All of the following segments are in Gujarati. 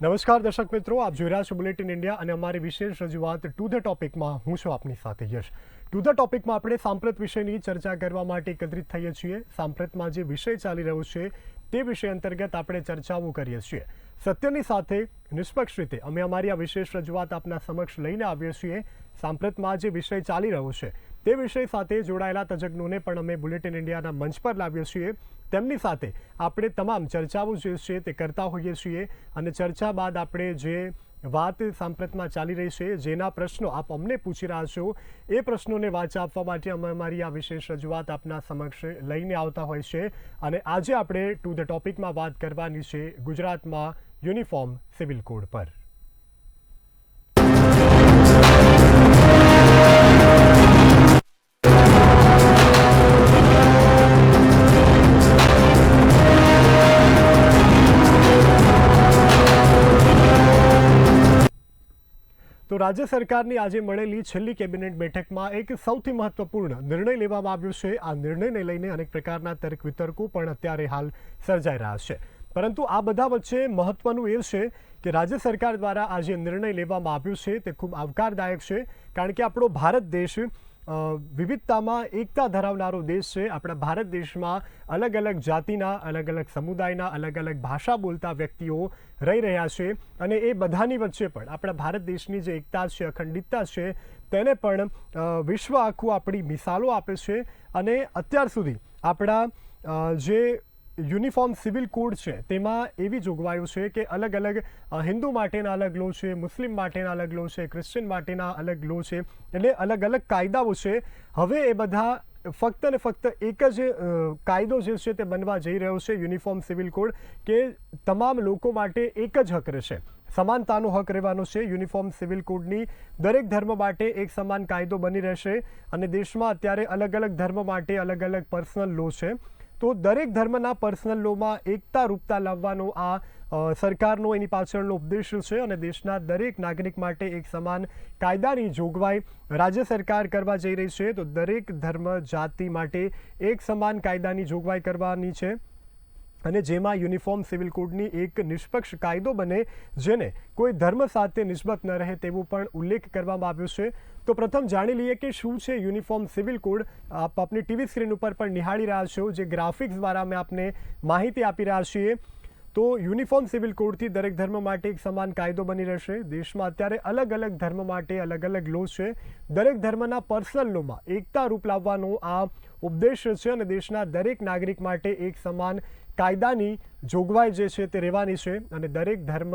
નમસ્કાર દર્શક મિત્રો, આપ જોઈ રહ્યા છો બુલેટિન ઇન્ડિયા અને અમારી વિશેષ રજૂઆત ટુ ધ ટોપિકમાં હું છું આપની સાથે યશ. ટુ ધ ટોપિકમાં આપણે સાંપ્રત વિષયની ચર્ચા કરવા માટે એકત્રિત થઈએ છીએ. સાંપ્રતમાં જે વિષય ચાલી રહ્યો છે તે વિષય અંતર્ગત આપણે ચર્ચાઓ કરીએ છીએ. સત્યની સાથે નિષ્પક્ષ રીતે અમે અમારી આ વિશેષ રજૂઆત આપના સમક્ષ લઈને આવીએ છીએ. સાંપ્રતમાં જે વિષય ચાલી રહ્યો છે તે વિષય સાથે જોડાયેલા તજજ્ઞોને પણ અમે બુલેટિન ઇન્ડિયાના મંચ પર લાવીએ છીએ. તેમની સાથે આપણે તમામ ચર્ચાઓ જે છે તે કરતા હોઈએ છીએ અને ચર્ચા બાદ આપણે જે વાત સાંપ્રતમાં ચાલી રહી છે, જેના પ્રશ્નો આપ અમને પૂછી રહ્યા છો, એ પ્રશ્નોને વાચા આપવા માટે અમે અમારી આ વિશેષ રજૂઆત આપના સમક્ષ લઈને આવતા હોય છે. અને આજે આપણે ટુ ધ ટોપિકમાં વાત કરવાની છે ગુજરાતમાં યુનિફોર્મ સિવિલ કોડ પર. તો રાજ્ય સરકારની આજે મળેલી છેલ્લી કેબિનેટ બેઠકમાં એક સૌથી મહત્વપૂર્ણ નિર્ણય લેવામાં આવ્યો છે. આ નિર્ણયને લઈને અનેક પ્રકારના તર્ક વિતર્કો પણ અત્યારે હાલ સર્જાઈ રહ્યા છે. પરંતુ આ બધા વચ્ચે મહત્વનું એ છે કે રાજ્ય સરકાર દ્વારા આ જે નિર્ણય લેવામાં આવ્યો છે તે ખૂબ આવકારદાયક છે. કારણ કે આપણો ભારત દેશ વિવિધતામાં એકતા ધરાવનારો દેશ છે. આપણા ભારત દેશમાં અલગ અલગ જાતિના, અલગ અલગ સમુદાયના, અલગ અલગ ભાષા બોલતા વ્યક્તિઓ રહી રહ્યા છે. અને એ બધાની વચ્ચે પણ આપણા ભારત દેશની જે એકતા છે, અખંડિતતા છે, તેને પણ વિશ્વ આખું આપણી મિસાલો આપે છે. અને અત્યાર સુધી આપણા જે યુનિફોર્મ સિવિલ કોડ છે તેમાં એવી જોગવાઈઓ છે કે અલગ અલગ હિન્દુ માટેના અલગ લો છે, મુસ્લિમ માટેના અલગ લો છે, ક્રિશ્ચિયન માટેના અલગ લો છે, એટલે અલગ અલગ કાયદાઓ છે. હવે એ બધા ફક્ત ને ફક્ત એક જ કાયદો જે છે તે બનવા જઈ રહ્યો છે, યુનિફોર્મ સિવિલ કોડ, કે તમામ લોકો માટે એક જ હક રહેશે, સમાનતાનો હક રહેવાનો છે. યુનિફોર્મ સિવિલ કોડની દરેક ધર્મ માટે એક સમાન કાયદો બની રહેશે. અને દેશમાં અત્યારે અલગ અલગ ધર્મ માટે અલગ અલગ પર્સનલ લો છે. તો દરેક ધર્મના પર્સનલ લોમાં એકતા રૂપતા લાવવાનો આ સરકારનો એની પાછળનો ઉદ્દેશ્ય છે. અને દેશના દરેક નાગરિક માટે એક સમાન કાયદાની જોગવાઈ રાજ્ય સરકાર કરવા જઈ રહી છે. તો દરેક ધર્મ જાતિ માટે એક સમાન કાયદાની જોગવાઈ કરવાની છે. અને જેમાં યુનિફોર્મ સિવિલ કોડની એક નિષ્પક્ષ કાયદો બને, જેને કોઈ ધર્મ સાથે નિસ્બત ન રહે તેવો પણ ઉલ્લેખ કરવામાં આવ્યો છે. તો પ્રથમ જાણી લઈએ કે શું છે યુનિફોર્મ સિવિલ કોડ. આપ આપની ટીવી સ્ક્રીન ઉપર પણ નિહાળી રહ્યા છો, જે ગ્રાફિક્સ દ્વારા અમે આપને માહિતી આપી રહ્યા છીએ. તો યુનિફોર્મ સિવિલ કોડથી દરેક ધર્મ માટે એક સમાન કાયદો બની રહેશે. દેશમાં અત્યારે અલગ અલગ ધર્મ માટે અલગ અલગ લો છે. દરેક ધર્મના પર્સનલ લોમાં એકતા રૂપ લાવવાનો આ ઉદ્દેશ્ય છે. અને દેશના દરેક નાગરિક માટે એક સમાન કાયદાની જોગવાઈ જે છે તે રહેવાની છે. અને દરેક ધર્મ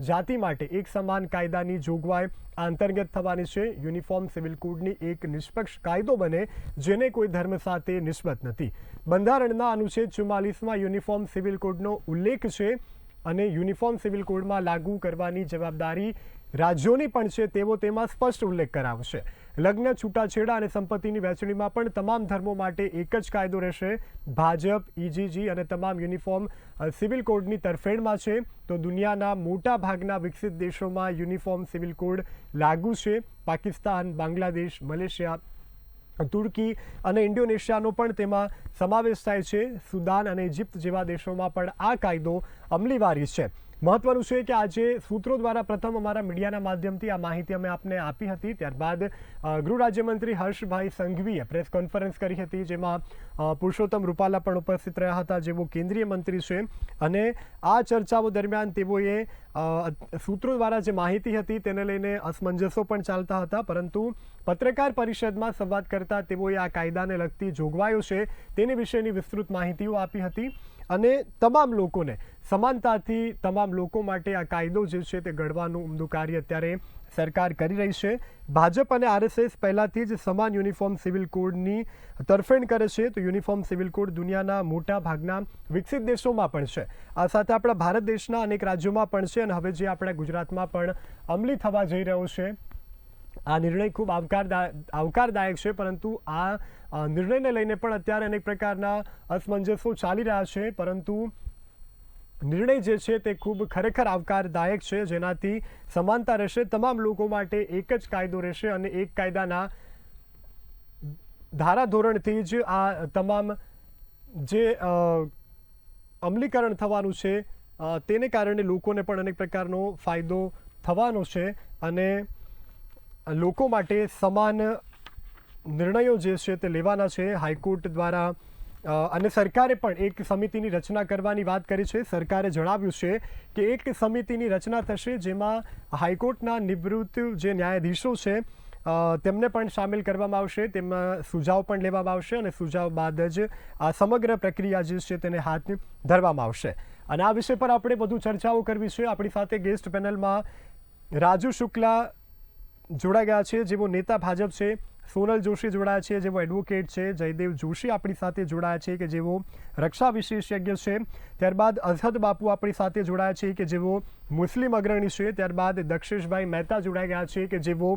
જાતિ માટે એક સમાન કાયદાની જોગવાઈ આ અંતર્ગત થવાની છે. યુનિફોર્મ સિવિલ કોડની એક નિષ્પક્ષ કાયદો બને, જેને કોઈ ધર્મ સાથે નિસ્બત નથી. બંધારણના અનુચ્છેદ 44માં યુનિફોર્મ સિવિલ કોડનો ઉલ્લેખ છે. અને યુનિફોર્મ સિવિલ કોડમાં લાગુ કરવાની જવાબદારી રાજ્યોની પણ છે તેવો તેમાં સ્પષ્ટ ઉલ્લેખ કરાયો છે. લગ્ન, છૂટાછેડા અને સંપત્તિની વહેંચણીમાં પણ તમામ ધર્મો માટે એક જ કાયદો રહેશે. ભાજપ, ઈજીજી અને તમામ યુનિફોર્મ સિવિલ કોડની તરફેણમાં છે. તો દુનિયાના મોટા ભાગના વિકસિત દેશોમાં યુનિફોર્મ સિવિલ કોડ લાગુ છે. પાકિસ્તાન, બાંગ્લાદેશ, મલેશિયા, તુર્કી અને ઇન્ડોનેશિયાનો પણ તેમાં સમાવેશ થાય છે. સુદાન અને ઇજિપ્ત જેવા દેશોમાં પણ આ કાયદો અમલીવારી છે. મહત્વનું છે કે આજે સૂત્રો દ્વારા પ્રથમ અમારા મીડિયાના માધ્યમથી આ માહિતી અમે આપને આપી હતી. ત્યારબાદ ગૃહ રાજ્યમંત્રી હર્ષભાઈ સંઘવીએ પ્રેસ કોન્ફરન્સ કરી હતી, જેમાં પુરુષોત્તમ રૂપાલા પણ ઉપસ્થિત રહ્યા હતા, જેઓ કેન્દ્રીય મંત્રી છે. અને આ ચર્ચાઓ દરમિયાન તેઓએ સૂત્રો દ્વારા જે માહિતી હતી તેને લઈને અસમંજસો પણ ચાલતા હતા. પરંતુ પત્રકાર પરિષદમાં સંવાદ કરતા તેઓએ આ કાયદાને લગતી જોગવાઈઓ છે તેની વિશેની વિસ્તૃત માહિતીઓ આપી હતી. અને તમામ લોકોને સમાનતાથી તમામ લોકો માટે આ કાયદો જે છે તે ઘડવાનું ઉમદું કાર્ય અત્યારે સરકાર કરી રહી છે. ભાજપ અને આરએસએસ પહેલાથી જ સમાન યુનિફોર્મ સિવિલ કોડની તરફેણ કરે છે. તો યુનિફોર્મ સિવિલ કોડ દુનિયાના મોટા ભાગના વિકસિત દેશોમાં પણ છે. આ સાથે આપણા ભારત દેશના અનેક રાજ્યોમાં પણ છે. અને હવે જે આપણા ગુજરાતમાં પણ અમલી થવા જઈ રહ્યો છે. આ નિર્ણય ખૂબ આવકારદાયક છે. પરંતુ આ નિર્ણયને લઈને પણ અત્યારે અનેક પ્રકારના અસમંજસો ચાલી રહ્યા છે. પરંતુ નિર્ણય જે છે તે ખૂબ ખરેખર આવકારદાયક છે, જેનાથી સમાનતા રહેશે. તમામ લોકો માટે એક જ કાયદો રહેશે. અને એક કાયદાના ધારાધોરણથી જ આ તમામ જે અમલીકરણ થવાનું છે તેને કારણે લોકોને પણ અનેક પ્રકારનો ફાયદો થવાનો છે અને લોકો માટે સમાન નિર્ણયો જે છે તે લેવાના છે હાઈકોર્ટ દ્વારા અને સરકારે પણ એક સમિતિની રચના કરવાની વાત કરી છે. સરકારે જણાવ્યું છે કે એક સમિતિની રચના થશે જેમાં હાઈકોર્ટના નિવૃત્ત જે ન્યાયાધીશો છે તેમને પણ સામેલ કરવામાં આવશે, તેમાં સુઝાવ પણ લેવામાં આવશે અને સુઝાવ બાદ જ આ સમગ્ર પ્રક્રિયા જે છે તેને હાથ ધરવામાં આવશે. અને આ વિષય પર આપણે વધુ ચર્ચાઓ કરવી છે. આપણી સાથે ગેસ્ટ પેનલમાં રાજુ શુક્લા જોડાઈ ગયા છે જેવો નેતા ભાજપ છે, સોનલ જોશી જોડાયા છે જેવો એડવોકેટ છે, જયદેવ જોશી આપણી સાથે જોડાયા છે કે જેવો રક્ષા વિશેષજ્ઞ છે, ત્યારબાદ અઝહદ બાપુ આપણી સાથે જોડાયા છે કે જેવો મુસ્લિમ અગ્રણી છે, ત્યારબાદ દક્ષેશભાઈ મહેતા જોડાઈ ગયા છે કે જેવો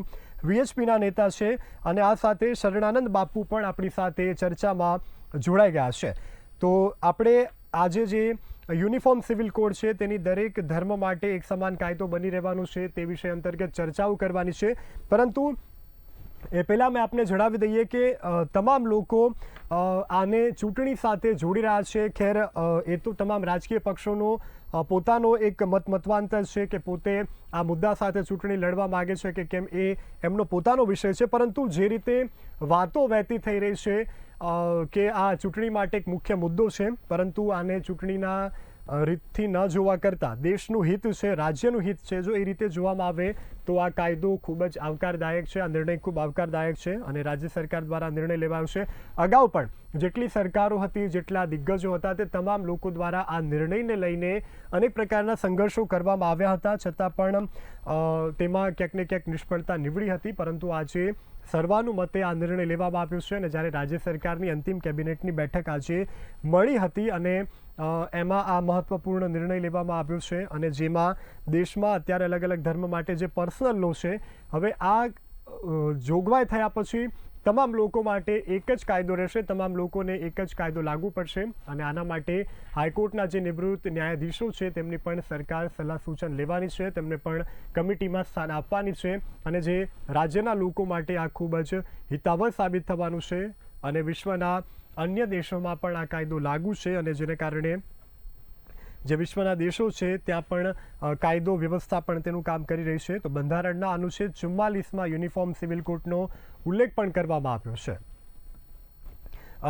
વીએચપીના નેતા છે અને આ સાથે શરણાનંદ બાપુ પણ આપણી સાથે ચર્ચામાં જોડાઈ ગયા છે. તો આપણે આજે જે યુનિફોર્મ સિવિલ કોડ છે તેની દરેક ધર્મ માટે એક સમાન કાયદો બની રહેવાનું છે તે વિષય અંતર્ગત ચર્ચાઓ કરવાની છે. પરંતુ એ પહેલાં મેં આપને જણાવી દઈએ કે તમામ લોકો આને ચૂંટણી સાથે જોડી રહ્યા છે. ખેર એ તો તમામ રાજકીય પક્ષોનો પોતાનો એક મતવાંતર છે કે પોતે આ મુદ્દા સાથે ચૂંટણી લડવા માગે છે કે કેમ એ એમનો પોતાનો વિષય છે. પરંતુ જે રીતે વાતો વહેતી થઈ રહી છે કે આ ચૂંટણી માટે એક મુખ્ય મુદ્દો છે, પરંતુ આને ચૂંટણીના રીતથી ન જોવા કરતાં દેશનું હિત છે, રાજ્યનું હિત છે, જો એ રીતે જોવામાં આવે તો આ કાયદો ખૂબ જ આવકારદાયક છે. આ નિર્ણય ખૂબ આવકારદાયક છે અને રાજ્ય સરકાર દ્વારા નિર્ણય લેવાયો છે. અગાઉ પણ જેટલી સરકારો હતી, જેટલા દિગ્ગજો હતા, તે તમામ લોકો દ્વારા આ નિર્ણયને લઈને અનેક પ્રકારના સંઘર્ષો કરવામાં આવ્યા હતા, છતાં પણ તેમાં ક્યાંક ને ક્યાંક નિષ્ફળતા નીવડી હતી. પરંતુ આજે સર્વાનુમતે આ નિર્ણય લેવામાં આવ્યો છે અને જ્યારે રાજ્ય સરકારની અંતિમ કેબિનેટની બેઠક આજે મળી હતી અને એમાં આ મહત્વપૂર્ણ નિર્ણય લેવામાં આવ્યો છે અને જેમાં દેશમાં અત્યારે અલગ અલગ ધર્મ માટે જે પર્સનલ લો છે, હવે આ જોગવાઈ થયા પછી તમામ લોકો માટે એક જ કાયદો રહેશે, તમામ લોકોને એક જ કાયદો લાગુ પડશે અને આના માટે હાઈકોર્ટના જે નિવૃત્ત ન્યાયાધીશો છે તેમની પણ સરકાર સલાહ સૂચન લેવાની છે, તેમને પણ કમિટીમાં સ્થાન આપવાની છે અને જે રાજ્યના લોકો માટે આ ખૂબ જ હિતાવહ સાબિત થવાનું છે અને વિશ્વના અન્ય દેશોમાં પણ આ કાયદો લાગુ છે અને જેને કારણે જે વિશ્વના દેશો છે ત્યાં પણ કાયદો વ્યવસ્થા પણ તેનું કામ કરી રહી છે. તો બંધારણના અનુચ્છેદ 44માં યુનિફોર્મ સિવિલ કોડનો ઉલ્લેખ પણ કરવામાં આવ્યો છે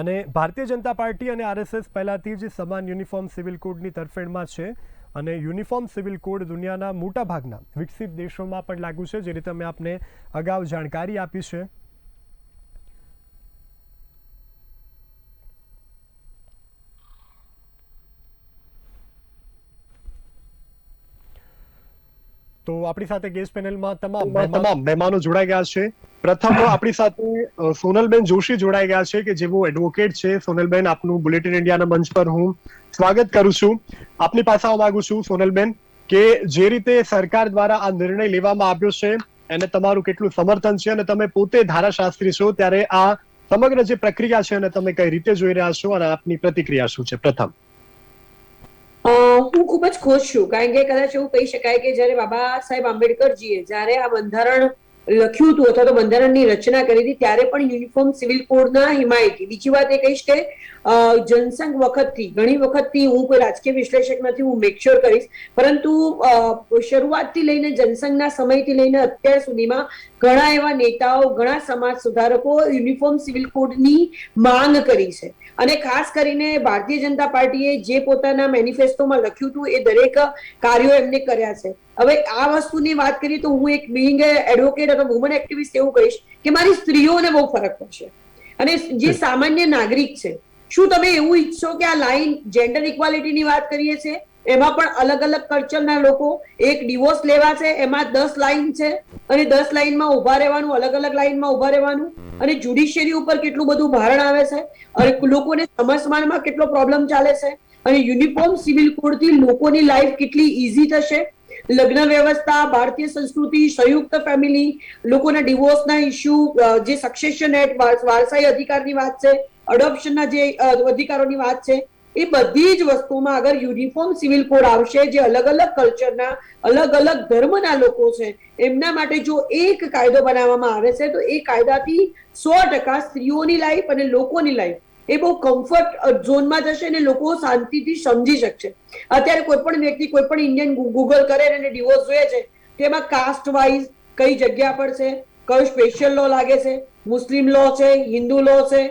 અને ભારતીય જનતા પાર્ટી અને આરએસએસ પહેલાથી જ સમાન યુનિફોર્મ સિવિલ કોડની તરફેણમાં છે અને યુનિફોર્મ સિવિલ કોડ દુનિયાના મોટાભાગના વિકસિત દેશોમાં પણ લાગુ છે, જે રીતે મેં આપને અગાઉ જાણકારી આપી છે. તો આપણી સાથે ગેસ્ટ પેનલમાં તમામ મહેમાનો જોડાઈ ગયા છે. પ્રથમ આપણી સાથે સોનલબેન જોશી જોડાઈ ગયા છે કે જેઓ એડવોકેટ છે. સોનલબેન, આપનું બુલેટિન ઇન્ડિયાના મંચ પર હું સ્વાગત કરું છું. આપની પાસે આવવા માંગુ છું સોનલબેન કે જે રીતે સરકાર દ્વારા આ નિર્ણય લેવામાં આવ્યો છે એને તમારું કેટલું સમર્થન છે અને તમે પોતે ધારાશાસ્ત્રી છો, ત્યારે આ સમગ્ર જે પ્રક્રિયા છે અને તમે કઈ રીતે જોઈ રહ્યા છો અને આપની પ્રતિક્રિયા શું છે? પ્રથમ હું ખૂબ જ ખુશ છું, કારણ કે કદાચ એવું કહી શકાય કે જ્યારે બાબા સાહેબ આંબેડકરજીએ જ્યારે આ બંધારણ લખ્યું હતું અથવા તો બંધારણની રચના કરી હતી ત્યારે પણ યુનિફોર્મ સિવિલ કોડના હિમાયતી. બીજી વાત એ કહીશ કે જનસંઘ વખતથી, ઘણી વખતથી, હું કોઈ રાજકીય વિશ્લેષક નથી, હું મેક શ્યોર કરીશ, પરંતુ શરૂઆતથી લઈને જનસંઘના સમયથી લઈને અત્યાર સુધીમાં ઘણા એવા નેતાઓ, ઘણા સમાજ સુધારકો યુનિફોર્મ સિવિલ કોડની માંગ કરી છે અને ખાસ કરીને ભારતીય જનતા પાર્ટીએ જે પોતાના મેનિફેસ્ટોમાં લખ્યું હતું એ દરેક કાર્યો એમને કર્યા છે. હવે આ વસ્તુની વાત કરીએ તો હું એક બિંગ એડવોકેટ અથવા વુમન એક્ટિવિસ્ટ એવું કહીશ કે મારી સ્ત્રીઓને બહુ ફરક પડશે અને જે સામાન્ય નાગરિક છે, શું તમે એવું ઈચ્છો કે આ લાઈન જેન્ડર ઇક્વાલિટીની વાત કરીએ છીએ એમાં પણ અલગ અલગ કલ્ચરના લોકો, એક ડિવોર્સ લેવા છે એમાં 10 લાઈન છે અને 10 લાઈનમાં ઉભા રહેવાનું, અલગ અલગ લાઈનમાં ઉભા રહેવાનું અને જ્યુડિશિયરી ઉપર કેટલું બધું ભારણ આવે છે અને લોકોને સમજવામાં કેટલો પ્રોબ્લેમ ચાલે છે અને યુનિફોર્મ સિવિલ કોડથી લોકોની લાઈફ કેટલી ઈઝી થશે. લગ્ન વ્યવસ્થા, ભારતીય સંસ્કૃતિ, સંયુક્ત ફેમિલી, લોકોના ડિવોર્સના ઇસ્યુ, જે સક્સેશન એક્ટ, વારસાઈ અધિકારની વાત છે, અડોપ્શનના જે અધિકારોની વાત છે, એ બધી જ વસ્તુમાં અગર યુનિફોર્મ સિવિલ કોડ આવશે, જે અલગ અલગ કલ્ચરના, અલગ અલગ ધર્મના લોકો છે એમના માટે જો એક કાયદો બનાવવામાં આવે છે તો એ કાયદાથી 100% સ્ત્રીઓની લાઈફ અને લોકોની લાઈફ એ બહુ કમ્ફર્ટ ઝોનમાં જશે અને લોકો શાંતિથી સમજી શકશે. અત્યારે કોઈ પણ વ્યક્તિ કોઈ પણ ઇન્ડિયન ગૂગલ કરે અને ડિવોર્સ જોઈએ છે તેમાં કાસ્ટ વાઇઝ કઈ જગ્યા પર છે, કયો સ્પેશિયલ લો લાગે છે, મુસ્લિમ લો છે, હિન્દુ લો છે,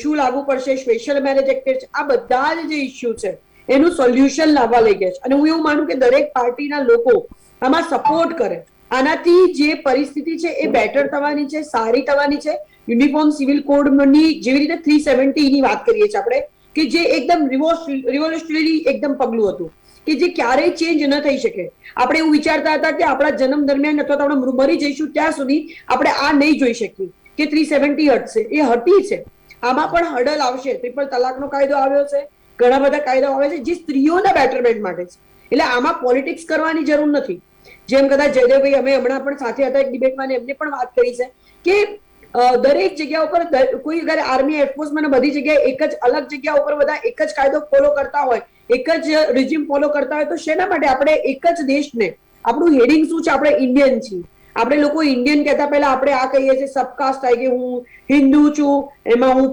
શું લાગુ પડશે, સ્પેશિયલ મેરેજ એક્ટ છે, આ બધા જ જે ઇસ્યુ છે એનું સોલ્યુશન લાવવા લઈ ગયા છે. અને હું એવું માનું કે દરેક પાર્ટીના લોકો આમાં સપોર્ટ કરે. આનાથી જે પરિસ્થિતિ છે એ બેટર થવાની છે, સારી થવાની છે. યુનિફોર્મ સિવિલ કોડની જેવી રીતે 370 ની વાત કરીએ છીએ આપણે, કે જે એકદમ રિવોલ્યુશનરી એકદમ પગલું હતું કે જે ક્યારેય ચેન્જ ન થઈ શકે. આપણે એવું વિચારતા હતા કે આપણા જન્મ દરમિયાન અથવા તો આપણે મરી જઈશું ત્યાં સુધી આપણે આ નહીં જોઈ શકીએ કે 370 હટશે. એ હટી છે. આમાં પણ હડલ આવશે. ટ્રિપલ તલાકનો કાયદો આવ્યો છે, ઘણા બધા કાયદાઓ આવે છે જે સ્ત્રીઓના બેટરમેન્ટ માટે છે. એટલે આમાં પોલિટિક્સ કરવાની જરૂર નથી. જેમ કદાચ જયદેવભાઈ અમે હમણાં પણ સાથે હતા એક ડિબેટમાં એમને પણ વાત કરી છે કે દરેક જગ્યા ઉપર કોઈ અગર આર્મી એરફોર્સમાં બધી જગ્યાએ એક જ અલગ જગ્યા ઉપર બધા એક જ કાયદો ફોલો કરતા હોય, એક જ રિઝ્યુમ ફોલો કરતા હોય, તો શેના માટે આપણે એક જ દેશને, આપણું હેડિંગ શું છે, આપણે ઇન્ડિયન છીએ. આપણે લોકો ઇન્ડિયન કહેતા પહેલા આપણે આ કહીએ છીએ સબકાસ્ટ થાય કે હું હિન્દુ છું, એમાં હું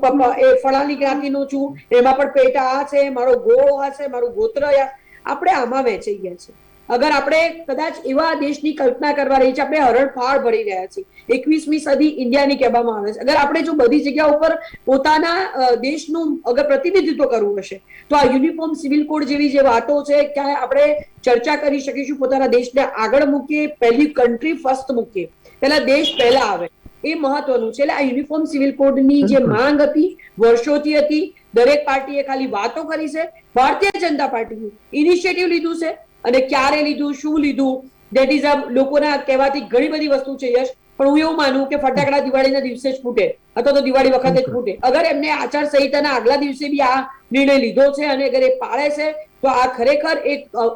ફલાણી જ્ઞાતિનો છું, એમાં પણ પેટા આ છે, મારો ગોળો આ છે, મારું ગોત્ર આપણે આમાં વહેંચાઈ ગયા છે. અગર આપણે કદાચ એવા દેશની કલ્પના કરવા રહી છે, આપણે હરણફાળ ભરી રહ્યા છીએ. 21મી સદી ઇન્ડિયાની કહેવામાં આવે છે. અગર આપણે જો બધી જગ્યા ઉપર પોતાના દેશનું અગર પ્રતિનિધિત્વ કરવું હશે તો આ યુનિફોર્મ સિવિલ કોડ જેવી જે વાતો છે ક્યાં આપણે ચર્ચા કરી શકીશું, પોતાના દેશને આગળ મૂકીએ, પહેલી કન્ટ્રી ફર્સ્ટ મૂકીએ, પહેલા દેશ પહેલા આવે, એ મહત્વનું છે. એટલે આ યુનિફોર્મ સિવિલ કોડની જે માંગ હતી વર્ષોથી હતી, દરેક પાર્ટીએ ખાલી વાતો કરી છે. ભારતીય જનતા પાર્ટીએ ઇનિશિયેટિવ લીધું છે અને ક્યારે લીધું, શું લીધું, દેટ ઇઝ અ લોકોના કહેવાથી ઘણી બધી વસ્તુ છે યશ. પણ હું એવું માનું કે ફટાકડા દિવાળીના દિવસે જ ફૂટે અથવા તો દિવાળી વખતે જ ફૂટે. અગર એમને આચાર સંહિતાના આગલા દિવસે બી આ નિર્ણય લીધો છે અને અગર એ પાળે છે તો આ ખરેખર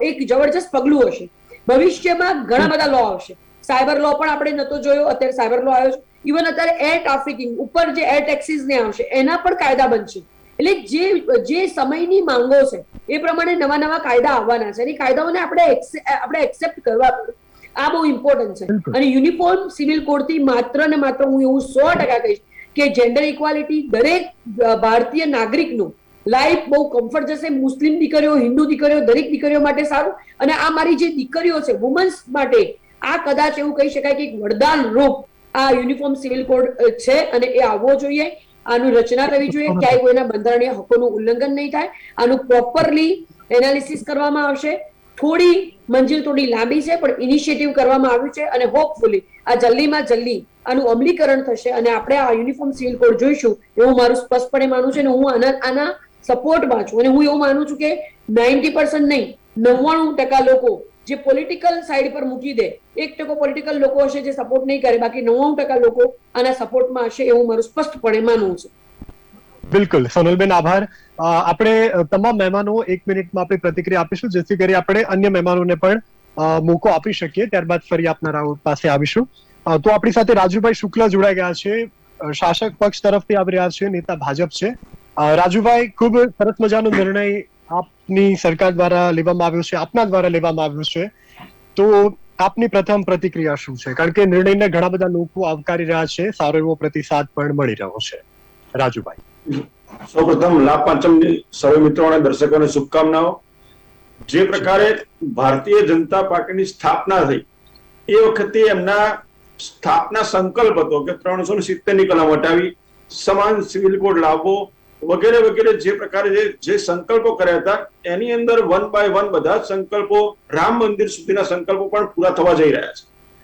એક જબરજસ્ત પગલું હશે. ભવિષ્યમાં ઘણા બધા લો આવશે. સાયબર લો પણ આપણે નતો જોયો, અત્યારે સાયબર લો આવ્યો છે. ઇવન અત્યારે એર ટ્રાફિકિંગ ઉપર જે એર ટેક્સીસ ને આવશે એના પણ કાયદા બનશે. એટલે જે સમયની માંગો છે એ પ્રમાણે નવા નવા કાયદા આવવાના છે. અને કાયદાઓને આપણે એક્સેપ્ટ કરવા પડે. આ બહુ ઇમ્પોર્ટન્ટ છે. અને યુનિફોર્મ સિવિલ કોડથી માત્ર ને માત્ર હું એવું 100% કહીશ કે જેન્ડર ઇક્વાલિટી દરેક ભારતીય નાગરિકનું લાઈફ બહુ કમ્ફર્ટ જશે. મુસ્લિમ દીકરીઓ, હિન્દુ દીકરીઓ, દરેક દીકરીઓ માટે સારું. અને આ મારી જે દીકરીઓ છે વુમન્સ માટે આ કદાચ એવું કહી શકાય કે એક વરદાન રૂપ આ યુનિફોર્મ સિવિલ કોડ છે અને એ આવવો જોઈએ. આનું રચના કરવી જોઈએ, ક્યાંય કોઈના બંધારણીય હકોનું ઉલ્લંઘન નહીં થાય. આનું પ્રોપરલી એનાલિસિસ કરવામાં આવશે. થોડી મંજિલ થોડી લાંબી છે પણ ઇનિશિયેટિવ કરવામાં આવ્યું છે અને હોપફુલી આ જલ્દીમાં જલ્દી આનું અમલીકરણ થશે અને આપણે આ યુનિફોર્મ સિવિલ કોડ જોઈશું એવું મારું સ્પષ્ટપણે માનવું છે. અને હું આના સપોર્ટમાં છું. અને હું એવું માનું છું કે 90% નહીં, 99% લોકો જે પોલિટિકલ સાઈડ પર મૂકી દે, 1% પોલિટિકલ લોકો હશે જે સપોર્ટ નહીં કરે, બાકી 99% લોકો આના સપોર્ટમાં હશે એવું મારું સ્પષ્ટપણે માનવું છે. બિલકુલ સોનલબેન, આભાર. આપણે તમામ મહેમાનો 1 મિનિટમાં આપણી પ્રતિક્રિયા આપીશું જેથી કરી આપણે અન્ય મહેમાનોને પણ મોકો આપી શકીએ. ત્યારબાદ ફરી આપના રાઉન્ડ પાસે આવીશું. તો આપણી સાથે રાજુભાઈ શુક્લ જોડાઈ ગયા છે, શાસક પક્ષ તરફથી આવી રહ્યા છે, નેતા ભાજપ છે. રાજુભાઈ, ખૂબ સરસ મજાનો નિર્ણય આપની સરકાર દ્વારા લેવામાં આવ્યો છે, આપના દ્વારા લેવામાં આવ્યો છે. તો આપની પ્રથમ પ્રતિક્રિયા શું છે? કારણ કે નિર્ણયને ઘણા બધા લોકો આવકારી રહ્યા છે, સારો એવો પ્રતિસાદ પણ મળી રહ્યો છે. રાજુભાઈ, સૌપ્રથમ લાભ પાંચમની સર્વે મિત્રો અને દર્શકોને શુભકામનાઓ. જે પ્રકારે ભારતીય જનતા પાર્ટીની સ્થાપના થઈ એ વખતે એમના સ્થાપના સંકલ્પ હતો કે 370ની કલમ હટાવી, સમાન સિવિલ કોડ લાવવો વગેરે વગેરે. જે પ્રકારે જે સંકલ્પો કર્યા હતા એની અંદર 1 by 1 બધા જ સંકલ્પો, રામ મંદિર સુધીના સંકલ્પો પણ પૂરા થવા જઈ રહ્યા છે.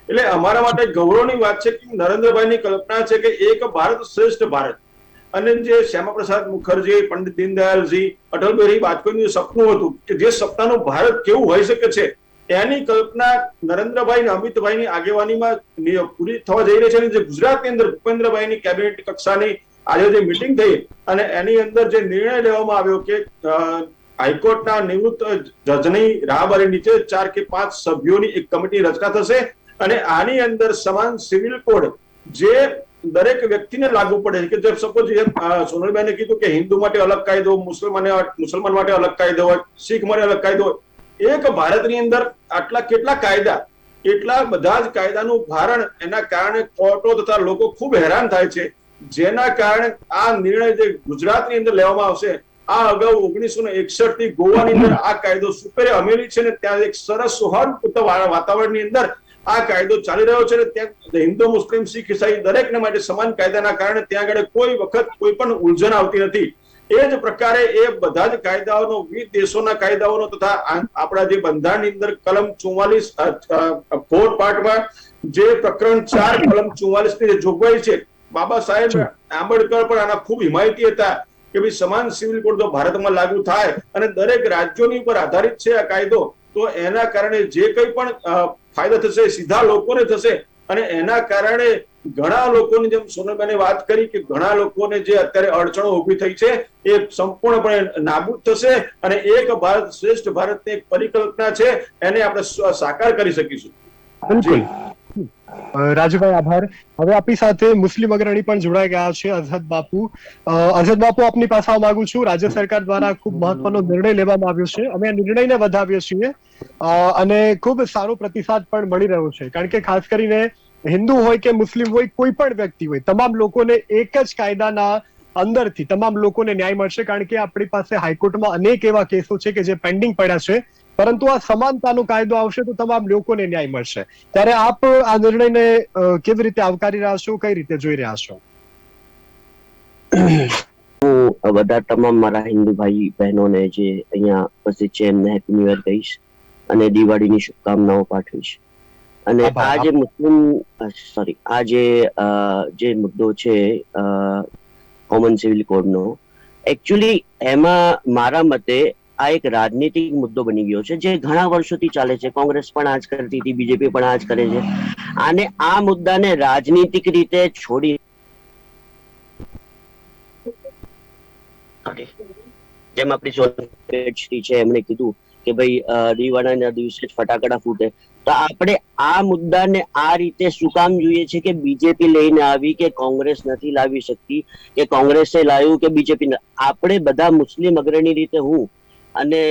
એટલે અમારા માટે ગૌરવની વાત છે કે નરેન્દ્રભાઈની કલ્પના છે કે એક ભારત શ્રેષ્ઠ ભારત. અને જે શ્યામાપ્રસાદ મુખર્જી, પંડિત દીનદયાલજી, અટલ બિહારી વાજપેયીનું સપનું હતું કે જે સપનાનું ભારત કેવું હોઈ શકે છે એની કલ્પના નરેન્દ્રભાઈ અને અમિતભાઈની આગેવાનીમાં પૂરી થવા જઈ રહી છે. અને જે ગુજરાતની અંદર ભૂપેન્દ્રભાઈની કેબિનેટ કક્ષાની આજે જે મિટિંગ થઈ અને એની અંદર જે નિર્ણય લેવામાં આવ્યો કે હાઈકોર્ટના નિવૃત્ત જજની રાહબારી નીચે 4 કે 5 સભ્યોની એક કમિટી રચના થશે અને આની અંદર સમાન સિવિલ કોડ જે દરેક વ્યક્તિને લાગુ પડે કે જેમ સપોઝ જેમ સોનલબેને કીધું કે હિન્દુ માટે અલગ કાયદો, મુસલમાન માટે અલગ કાયદો હોય, શીખ માટે અલગ કાયદો હોય. એક ભારતની અંદર આટલા કેટલા કાયદા, એટલા બધા જ કાયદાનું ભારણ એના કારણે કોર્ટો તથા લોકો ખૂબ હેરાન થાય છે. જેના કારણે આ નિર્ણય જે ગુજરાતની અંદર લેવામાં આવશે, આ અગાઉ 1961 થી ગોવાની અંદર આ કાયદો સુપેરે અમેલી છે ને ત્યાં એક સરસ સૌહાર્દપૂર્ણ વાતાવરણની અંદર આ કાયદો ચાલી રહ્યો છે ને ત્યાં હિન્દુ, મુસ્લિમ, શીખ, ઈસાઈ દરેકને માટે સમાન કાયદાના કારણે ત્યાં આગળ કોઈ વખત કોઈ પણ ઉલઝન આવતી નથી. એ જ પ્રકારે એ બધા જ કાયદાઓનો વિવિધ દેશોના કાયદાઓનો તથા આપણા જે બંધારણની અંદર કલમ 44 4 પાર્ટમાં જે પ્રકરણ 4 કલમ 44 ની જોગવાઈ છે, બાબા સાહેબ આંબેડકર પણ આના ખૂબ હિમાયતી હતા કે ભાઈ સમાન સિવિલ કોડ જો ભારતમાં લાગુ થાય અને દરેક રાજ્યોની ઉપર આધારિત છે આ કાયદો, તો એના કારણે જે કંઈ પણ ફાયદા થશે સીધા લોકોને થશે. અને એના કારણે ઘણા લોકોની, જેમ સોનલબેને વાત કરી કે ઘણા લોકોને જે અત્યારે અડચણો ઉભી થઈ છે એ સંપૂર્ણપણે નાબૂદ થશે અને એક ભારત શ્રેષ્ઠ ભારતની એક પરિકલ્પના છે એને આપણે સાકાર કરી શકીશું. બિલકુલ રાજુભાઈ, આભાર. હવે આપણી સાથે મુસ્લિમ અગ્રણી પણ જોડાઈ ગયા છે, અઝહદ બાપુ. અઝહદ બાપુ, આપની પાસે આવવા માંગુ છું. રાજ્ય સરકાર દ્વારા ખૂબ મહત્વનો નિર્ણય લેવામાં આવ્યો છે. અમે આ નિર્ણયને વધાવીએ છીએ અને ખૂબ સારો પ્રતિસાદ પણ મળી રહ્યો છે, કારણ કે ખાસ કરીને હિન્દુ હોય કે મુસ્લિમ હોય, કોઈ પણ વ્યક્તિ હોય, તમામ લોકોને એક જ કાયદાના અંદરથી તમામ લોકોને ન્યાય મળશે. કારણ કે આપણી પાસે હાઈકોર્ટમાં અનેક એવા કેસો છે કે જે પેન્ડિંગ પડ્યા છે, પરંતુ આ સમાનતાનો કાયદો આવશે તો તમામ લોકોને ન્યાય મળશે. ત્યારે આપ આ નિર્ણયને કેવી રીતે આવકારી રહ્યા છો, કઈ રીતે જોઈ રહ્યા છો? હું બધા તમામ મારા હિન્દુ ભાઈ બહેનોને જે અહીંયા ઉપસ્થિત છે એમને હેપી ન્યુ યર કહીશ અને દિવાળીની શુભકામનાઓ પાઠવીશ. અને આ જે જે મુદ્દો છે કોમન સિવિલ કોડનો, એકચ્યુઅલી એમાં મારા મતે આ એક રાજનીતિક મુદ્દો બની ગયો છે જે ઘણા વર્ષોથી ચાલે છે. કોંગ્રેસ પણ આ જ કરતી હતી, બીજેપી પણ આ જ કરે છે. અને આ મુદ્દાને રાજનીતિક રીતે છોડી, જેમ આપણી સોનલ છે એમણે કીધું કે ભાઈ દિવાળીના દિવસે જ ફટાકડા ફૂટે, તો આપણે આ મુદ્દાને આ રીતે શું કામ જોઈએ છે કે બીજેપી લઈને આવી કે કોંગ્રેસ નથી લાવી શકતી કે કોંગ્રેસે લાવ્યું કે બીજેપી? આપણે બધા મુસ્લિમ અગ્રણી રીતે હું અને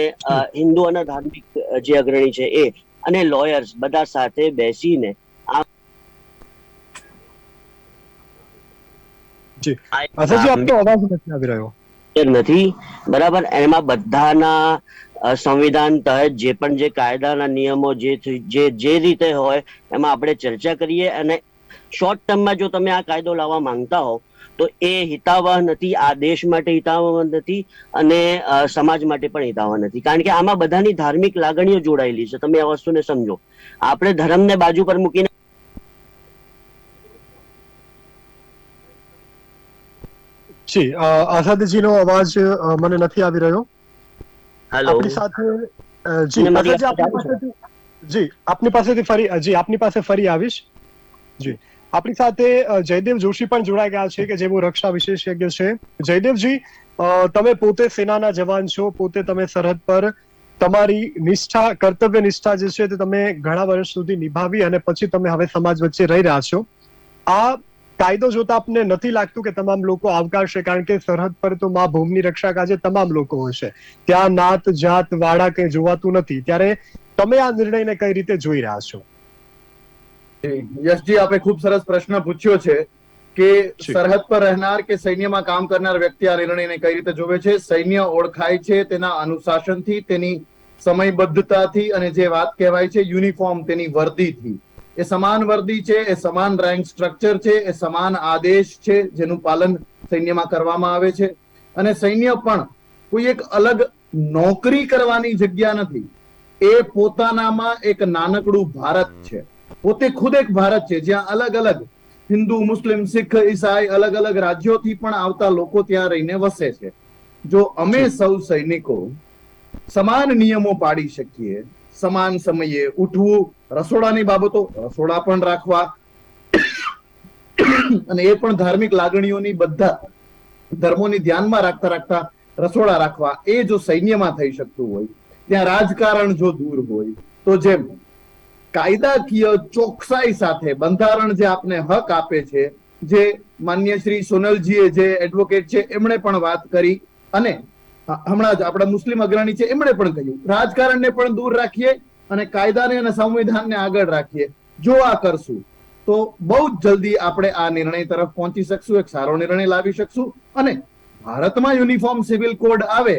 હિન્દુઓના ધાર્મિક જે અગ્રણી છે એ અને લોયર્સ બધા સાથે બેસીને નથી બરાબર, એમાં બધાના સંવિધાન તહત જે પણ જે કાયદાના નિયમો જે રીતે હોય એમાં આપણે ચર્ચા કરીએ. અને શોર્ટ ટર્મમાં જો તમે આ કાયદો લાવવા માંગતા હો તો એ હિતાવહ નથી, આ દેશ માટે હિતાવહ નથી અને સમાજ માટે પણ હિતાવહ નથી. કારણ કે આમાં બધાની ધાર્મિક લાગણીઓ જોડાયેલી છે. તમે આ વસ્તુને સમજો. આપણે ધર્મને બાજુ પર મૂકીને આઝાદજીનો અવાજ મને નથી આવી રહ્યો. આપણી સાથે આપની પાસે ફરી આવીશ. જી, આપણી સાથે જયદેવ જોશી પણ જોડાઈ ગયા છે કે જેઓ રક્ષા વિશેષજ્ઞ છે. જયદેવજી, તમે પોતે સેનાના જવાન છો, પોતે તમે સરહદ પર તમારી નિષ્ઠા, કર્તવ્ય નિષ્ઠા જે છે તે તમે ઘણા વર્ષ સુધી નિભાવી અને પછી તમે હવે સમાજ વચ્ચે રહી રહ્યા છો. આ કાયદો જોતા આપને નથી લાગતું કે તમામ લોકો આવકારશે? કારણ કે સરહદ પર તો મા ભૂમિની રક્ષા કાજે તમામ લોકો હોય છે, ત્યાં નાત જાત વાળા કઈ જોવાતું નથી. ત્યારે તમે આ નિર્ણયને કઈ રીતે જોઈ રહ્યા છો? યશજી, આપે ખૂબ સરસ પ્રશ્ન પૂછ્યો છે કે સરહદ પર રહેનાર કે સૈન્યમાં કામ કરનાર વ્યક્તિ આ નિર્ણયને કઈ રીતે જોવે છે. સૈન્ય ઓળખાય છે તેના અનુશાસનથી, તેની સમયબદ્ધતાથી અને જે વાત કહેવાય છે યુનિફોર્મ, તેની વર્દીથી. એ સમાન વર્દી છે, એ સમાન રેન્ક સ્ટ્રક્ચર છે, એ સમાન આદેશ છે જેનું પાલન સૈન્યમાં કરવામાં આવે છે. અને સૈન્ય પણ કોઈ એક અલગ નોકરી કરવાની જગ્યા નથી. એ પોતાનામાં એક નાનકડું ભારત છે, પોતે ખુદ એક ભારત છે જ્યાં અલગ અલગ હિન્દુ, મુસ્લિમ, શીખ, ઈસાઈ અલગ અલગ રાજ્યોથી પણ આવતા લોકો ત્યાં રહીને વસે છે. જો અમે સૌ સૈનિકો સમાન નિયમો પાડી શકીએ, સમાન સમયે ઉઠવું, રસોડાની બાબતો રસોડા પણ રાખવા અને એ પણ ધાર્મિક લાગણીઓની બધા ધર્મોની ધ્યાનમાં રાખતા રાખતા રસોડા રાખવા, એ જો સૈન્યમાં થઈ શકતું હોય, ત્યાં રાજકારણ જો દૂર હોય, તો જેમ કાયદાકીય ચોકસાઈ સાથે બંધારણ જે આપને હક આપે છે, જે માન્ય શ્રી સોનલજીએ જે એડવોકેટ છે એમણે પણ વાત કરી અને હમણાં જ આપણા મુસ્લિમ અગ્રણી છે એમણે પણ કહ્યું, રાજકારણને પણ દૂર રાખીએ અને કાયદાને અને સંવિધાનને આગળ રાખીએ. જો આ કરશું તો બહુ જ જલ્દી આપણે આ નિર્ણય તરફ પહોંચી શકશું, એક સારો નિર્ણય લાવી શકશું. અને ભારતમાં યુનિફોર્મ સિવિલ કોડ આવે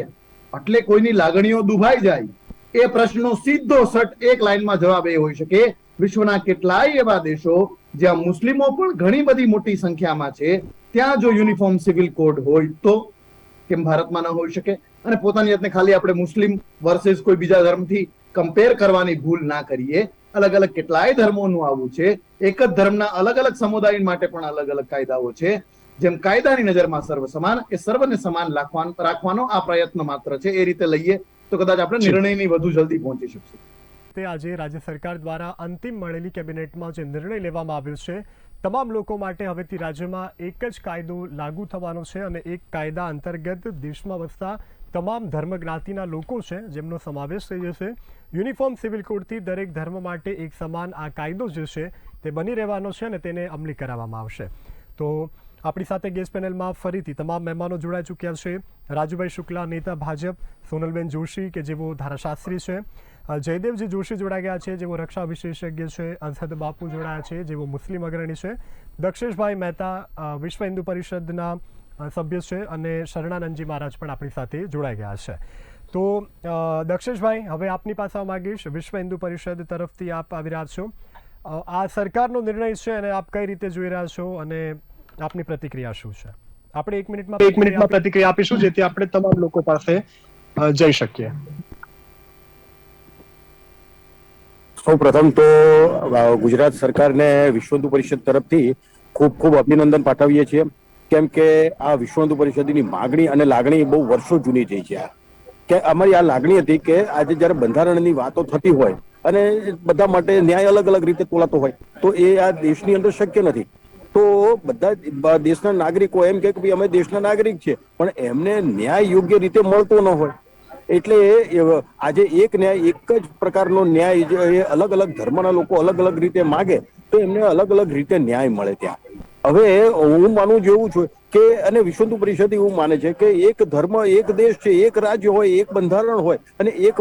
એટલે કોઈની લાગણીઓ દુભાઈ જાય એ પ્રશ્નનો સીધો સટ એક લાઈનમાં જવાબ એ હોઈ શકે, વિશ્વના કેટલાય એવા દેશો જ્યાં મુસ્લિમો પણ ઘણી બધી મોટી સંખ્યામાં છે, ત્યાં જો યુનિફોર્મ સિવિલ કોડ હોય તો કેમ ભારતમાં ન હોઈ શકે? અને પોતાની જાતને ખાલી આપણે મુસ્લિમ વર્સેસ કોઈ બીજા ધર્મથી કમ્પેર કરવાની ભૂલ ના કરીએ. અલગ અલગ કેટલાય ધર્મોનું આવું છે. એક જ ધર્મના અલગ અલગ સમુદાય માટે પણ અલગ અલગ કાયદાઓ છે. જેમ કાયદાની નજરમાં સર્વ સમાન, એ સર્વને સમાન રાખવાનો આ પ્રયત્ન માત્ર છે. એ રીતે લઈએ તો કદાચ આપણે નિર્ણયની વધુ જલ્દી પહોંચી શકશું. તે આજે રાજ્ય સરકાર દ્વારા અંતિમ મળેલી કેબિનેટમાં જે નિર્ણય લેવામાં આવ્યો છે, તમામ લોકો માટે હવેથી રાજ્યમાં એક જ કાયદો લાગુ થવાનો છે અને એક કાયદા અંતર્ગત દેશમાં વસતા તમામ ધર્મ જ્ઞાતિના લોકો છે જેમનો સમાવેશ થઈ જશે. યુનિફોર્મ સિવિલ કોડથી દરેક ધર્મ માટે એક સમાન આ કાયદો જે છે તે બની રહેવાનો છે અને તેને અમલી કરાવવામાં આવશે. તો આપણી સાથે ગેસ્ટ પેનલમાં ફરીથી તમામ મહેમાનો જોડાઈ ચૂક્યા છે. રાજુભાઈ શુક્લા, નેતા ભાજપ, સોનલબેન જોશી કે જેઓ ધારાશાસ્ત્રી છે, જયદેવજી જોશી જોડાઈ ગયા છે જેઓ રક્ષા વિશેષજ્ઞ છે, અઝહદ બાપુ જોડાયા છે જેઓ મુસ્લિમ અગ્રણી છે, દક્ષેશભાઈ મહેતા વિશ્વ હિન્દુ પરિષદના સભ્ય છે અને શરણાનંદજી મહારાજ પણ આપણી સાથે જોડાઈ ગયા છે. તો દક્ષેશભાઈ, હવે આપની પાસે આવવા માંગીશ. વિશ્વ હિન્દુ પરિષદ તરફથી આપ આવી રહ્યા છો. આ સરકારનો નિર્ણય છે અને આપ કઈ રીતે જોઈ રહ્યા છો અને આપની પ્રતિક્રિયા શું છે? આપણે એક મિનિટમાં પ્રતિક્રિયા આપીશું જેથી આપણે તમામ લોકો પાસે જઈ શકીએ. સૌ પ્રથમ તો ગુજરાત સરકારને વિશ્વ હિન્દુ પરિષદ તરફથી ખૂબ ખૂબ અભિનંદન પાઠવીએ છીએ, કેમ કે આ વિશ્વ હિન્દુ પરિષદની માગણી અને લાગણી બહુ વર્ષો જૂની થઈ છે. કે અમારી આ લાગણી હતી કે આજે જયારે બંધારણની વાતો થતી હોય અને બધા માટે ન્યાય અલગ અલગ રીતે તોલાતો હોય તો એ આ દેશની અંદર શક્ય નથી. તો બધા દેશના નાગરિકો એમ કે ભાઈ અમે દેશના નાગરિક છે, પણ એમને ન્યાય યોગ્ય રીતે મળતો ન હોય. એટલે આજે એક ન્યાય, એક જ પ્રકારનો ન્યાય એ અલગ અલગ ધર્મના લોકો અલગ અલગ રીતે માગે તો એમને અલગ અલગ રીતે ન્યાય મળે. ત્યાં હવે હું માનું જેવું છું કે અને વિશ્વ હિન્દુ પરિષદ એવું માને છે કે એક ધર્મ, એક દેશ છે, એક રાજ્ય હોય, એક બંધારણ હોય અને એક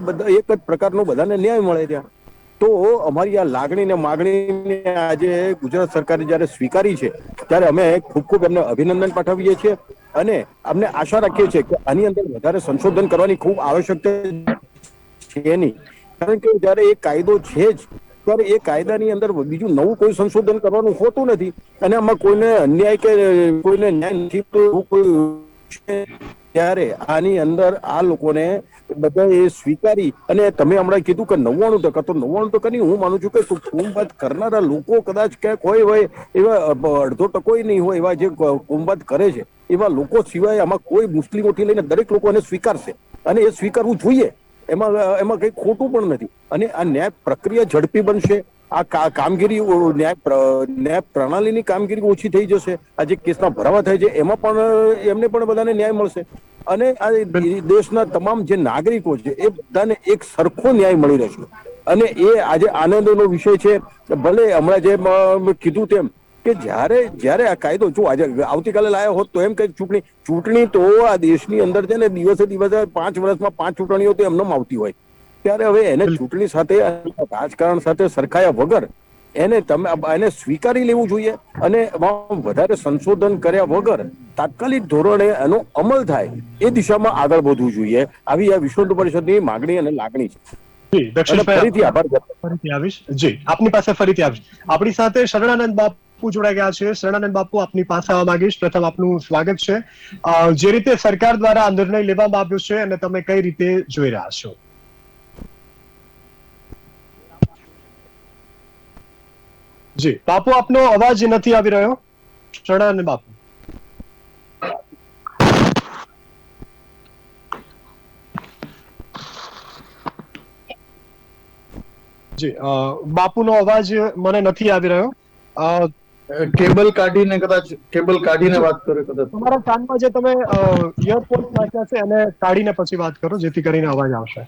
જ પ્રકારનો બધાને ન્યાય મળે. ત્યાં તો અમારી આ લાગણી ને માગણીને આજે ગુજરાત સરકારે જયારે સ્વીકારી છે ત્યારે અમે ખૂબ ખૂબ એમને અભિનંદન પાઠવીએ છીએ અને અમને આશા રાખીએ છીએ કે આની અંદર વધારે સંશોધન કરવાની ખૂબ આવશ્યકતા છે નહીં, કારણ કે જયારે એ કાયદો છે જ ત્યારે એ કાયદાની અંદર બીજું નવું કોઈ સંશોધન કરવાનું હોતું નથી અને આમાં કોઈને અન્યાય કે કોઈને ન્યાય નથી. ત્યારે આની અંદર આ લોકોને બધા એ સ્વીકારી અને તમે હમણાં કીધું કે 99% તો 99% હું માનું છું કે કોમવાદ કરનારા લોકો કદાચ ક્યાંક હોય એવા અડધો ટકો નહીં હોય એવા જે કોમવાદ કરે છે એવા લોકો સિવાય આમાં કોઈ મુસ્લિમોથી લઈને દરેક લોકો એને સ્વીકારશે અને એ સ્વીકારવું જોઈએ. એમાં કઈ ખોટું પણ નથી અને આ ન્યાય પ્રક્રિયા ઝડપી બનશે. આ કામગીરી ન્યાય પ્રણાલીની કામગીરી ઓછી થઈ જશે. આ જે કેસના ભરાવા થાય છે એમાં પણ એમને પણ બધાને ન્યાય મળશે અને આ દેશના તમામ જે નાગરિકો છે એ બધાને એક સરખો ન્યાય મળી રહેશે અને એ આજે આનંદનો વિષય છે. ભલે હમણાં જે કીધું તેમ કે જ્યારે આ કાયદો જો આજે આવતીકાલે લાયો હોત તો એમ કે ચૂંટણી તો આ દેશની અંદર છે ને દિવસે 5 વર્ષમાં 5 ચૂંટણીઓ તો એમને આવતી હોય, ત્યારે હવે એને ચૂંટણી સાથે રાજકારણ સાથે સરખાયા વગર એને સ્વીકારી લેવું જોઈએ અને વધારે સંશોધન કર્યા વગર તાત્કાલિક ધોરણે એનો અમલ થાય એ દિશામાં આગળ વધવું જોઈએ. આવી આ વિશ્વ હિન્દુ પરિષદની માગણી અને લાગણી છે. ફરીથી આભાર. ફરીથી આવીશ જી, આપની પાસે ફરીથી આવીશ. આપણી સાથે શરણાનંદ બાપુ જોડાઈ ગયા છે. શરણાનંદ બાપુ, આપની પાસે આવવા માંગીશ. પ્રથમ આપનું સ્વાગત છે. જે રીતે સરકાર દ્વારા આ નિર્ણય લેવામાં આવ્યો છે અને તમે કઈ રીતે જોઈ રહ્યા છો? જી બાપુ, આપનો અવાજ નથી આવી રહ્યો. શરણાનંદ બાપુ. જી બાપુનો અવાજ મને નથી આવી રહ્યો. કેબલ કાઢીને વાત કરો. કદાચ તમારા કાનમાં જે તમે ઇયરફોન નાખ્યા છે અને કાઢીને પછી વાત કરો જેથી કરીને અવાજ આવશે.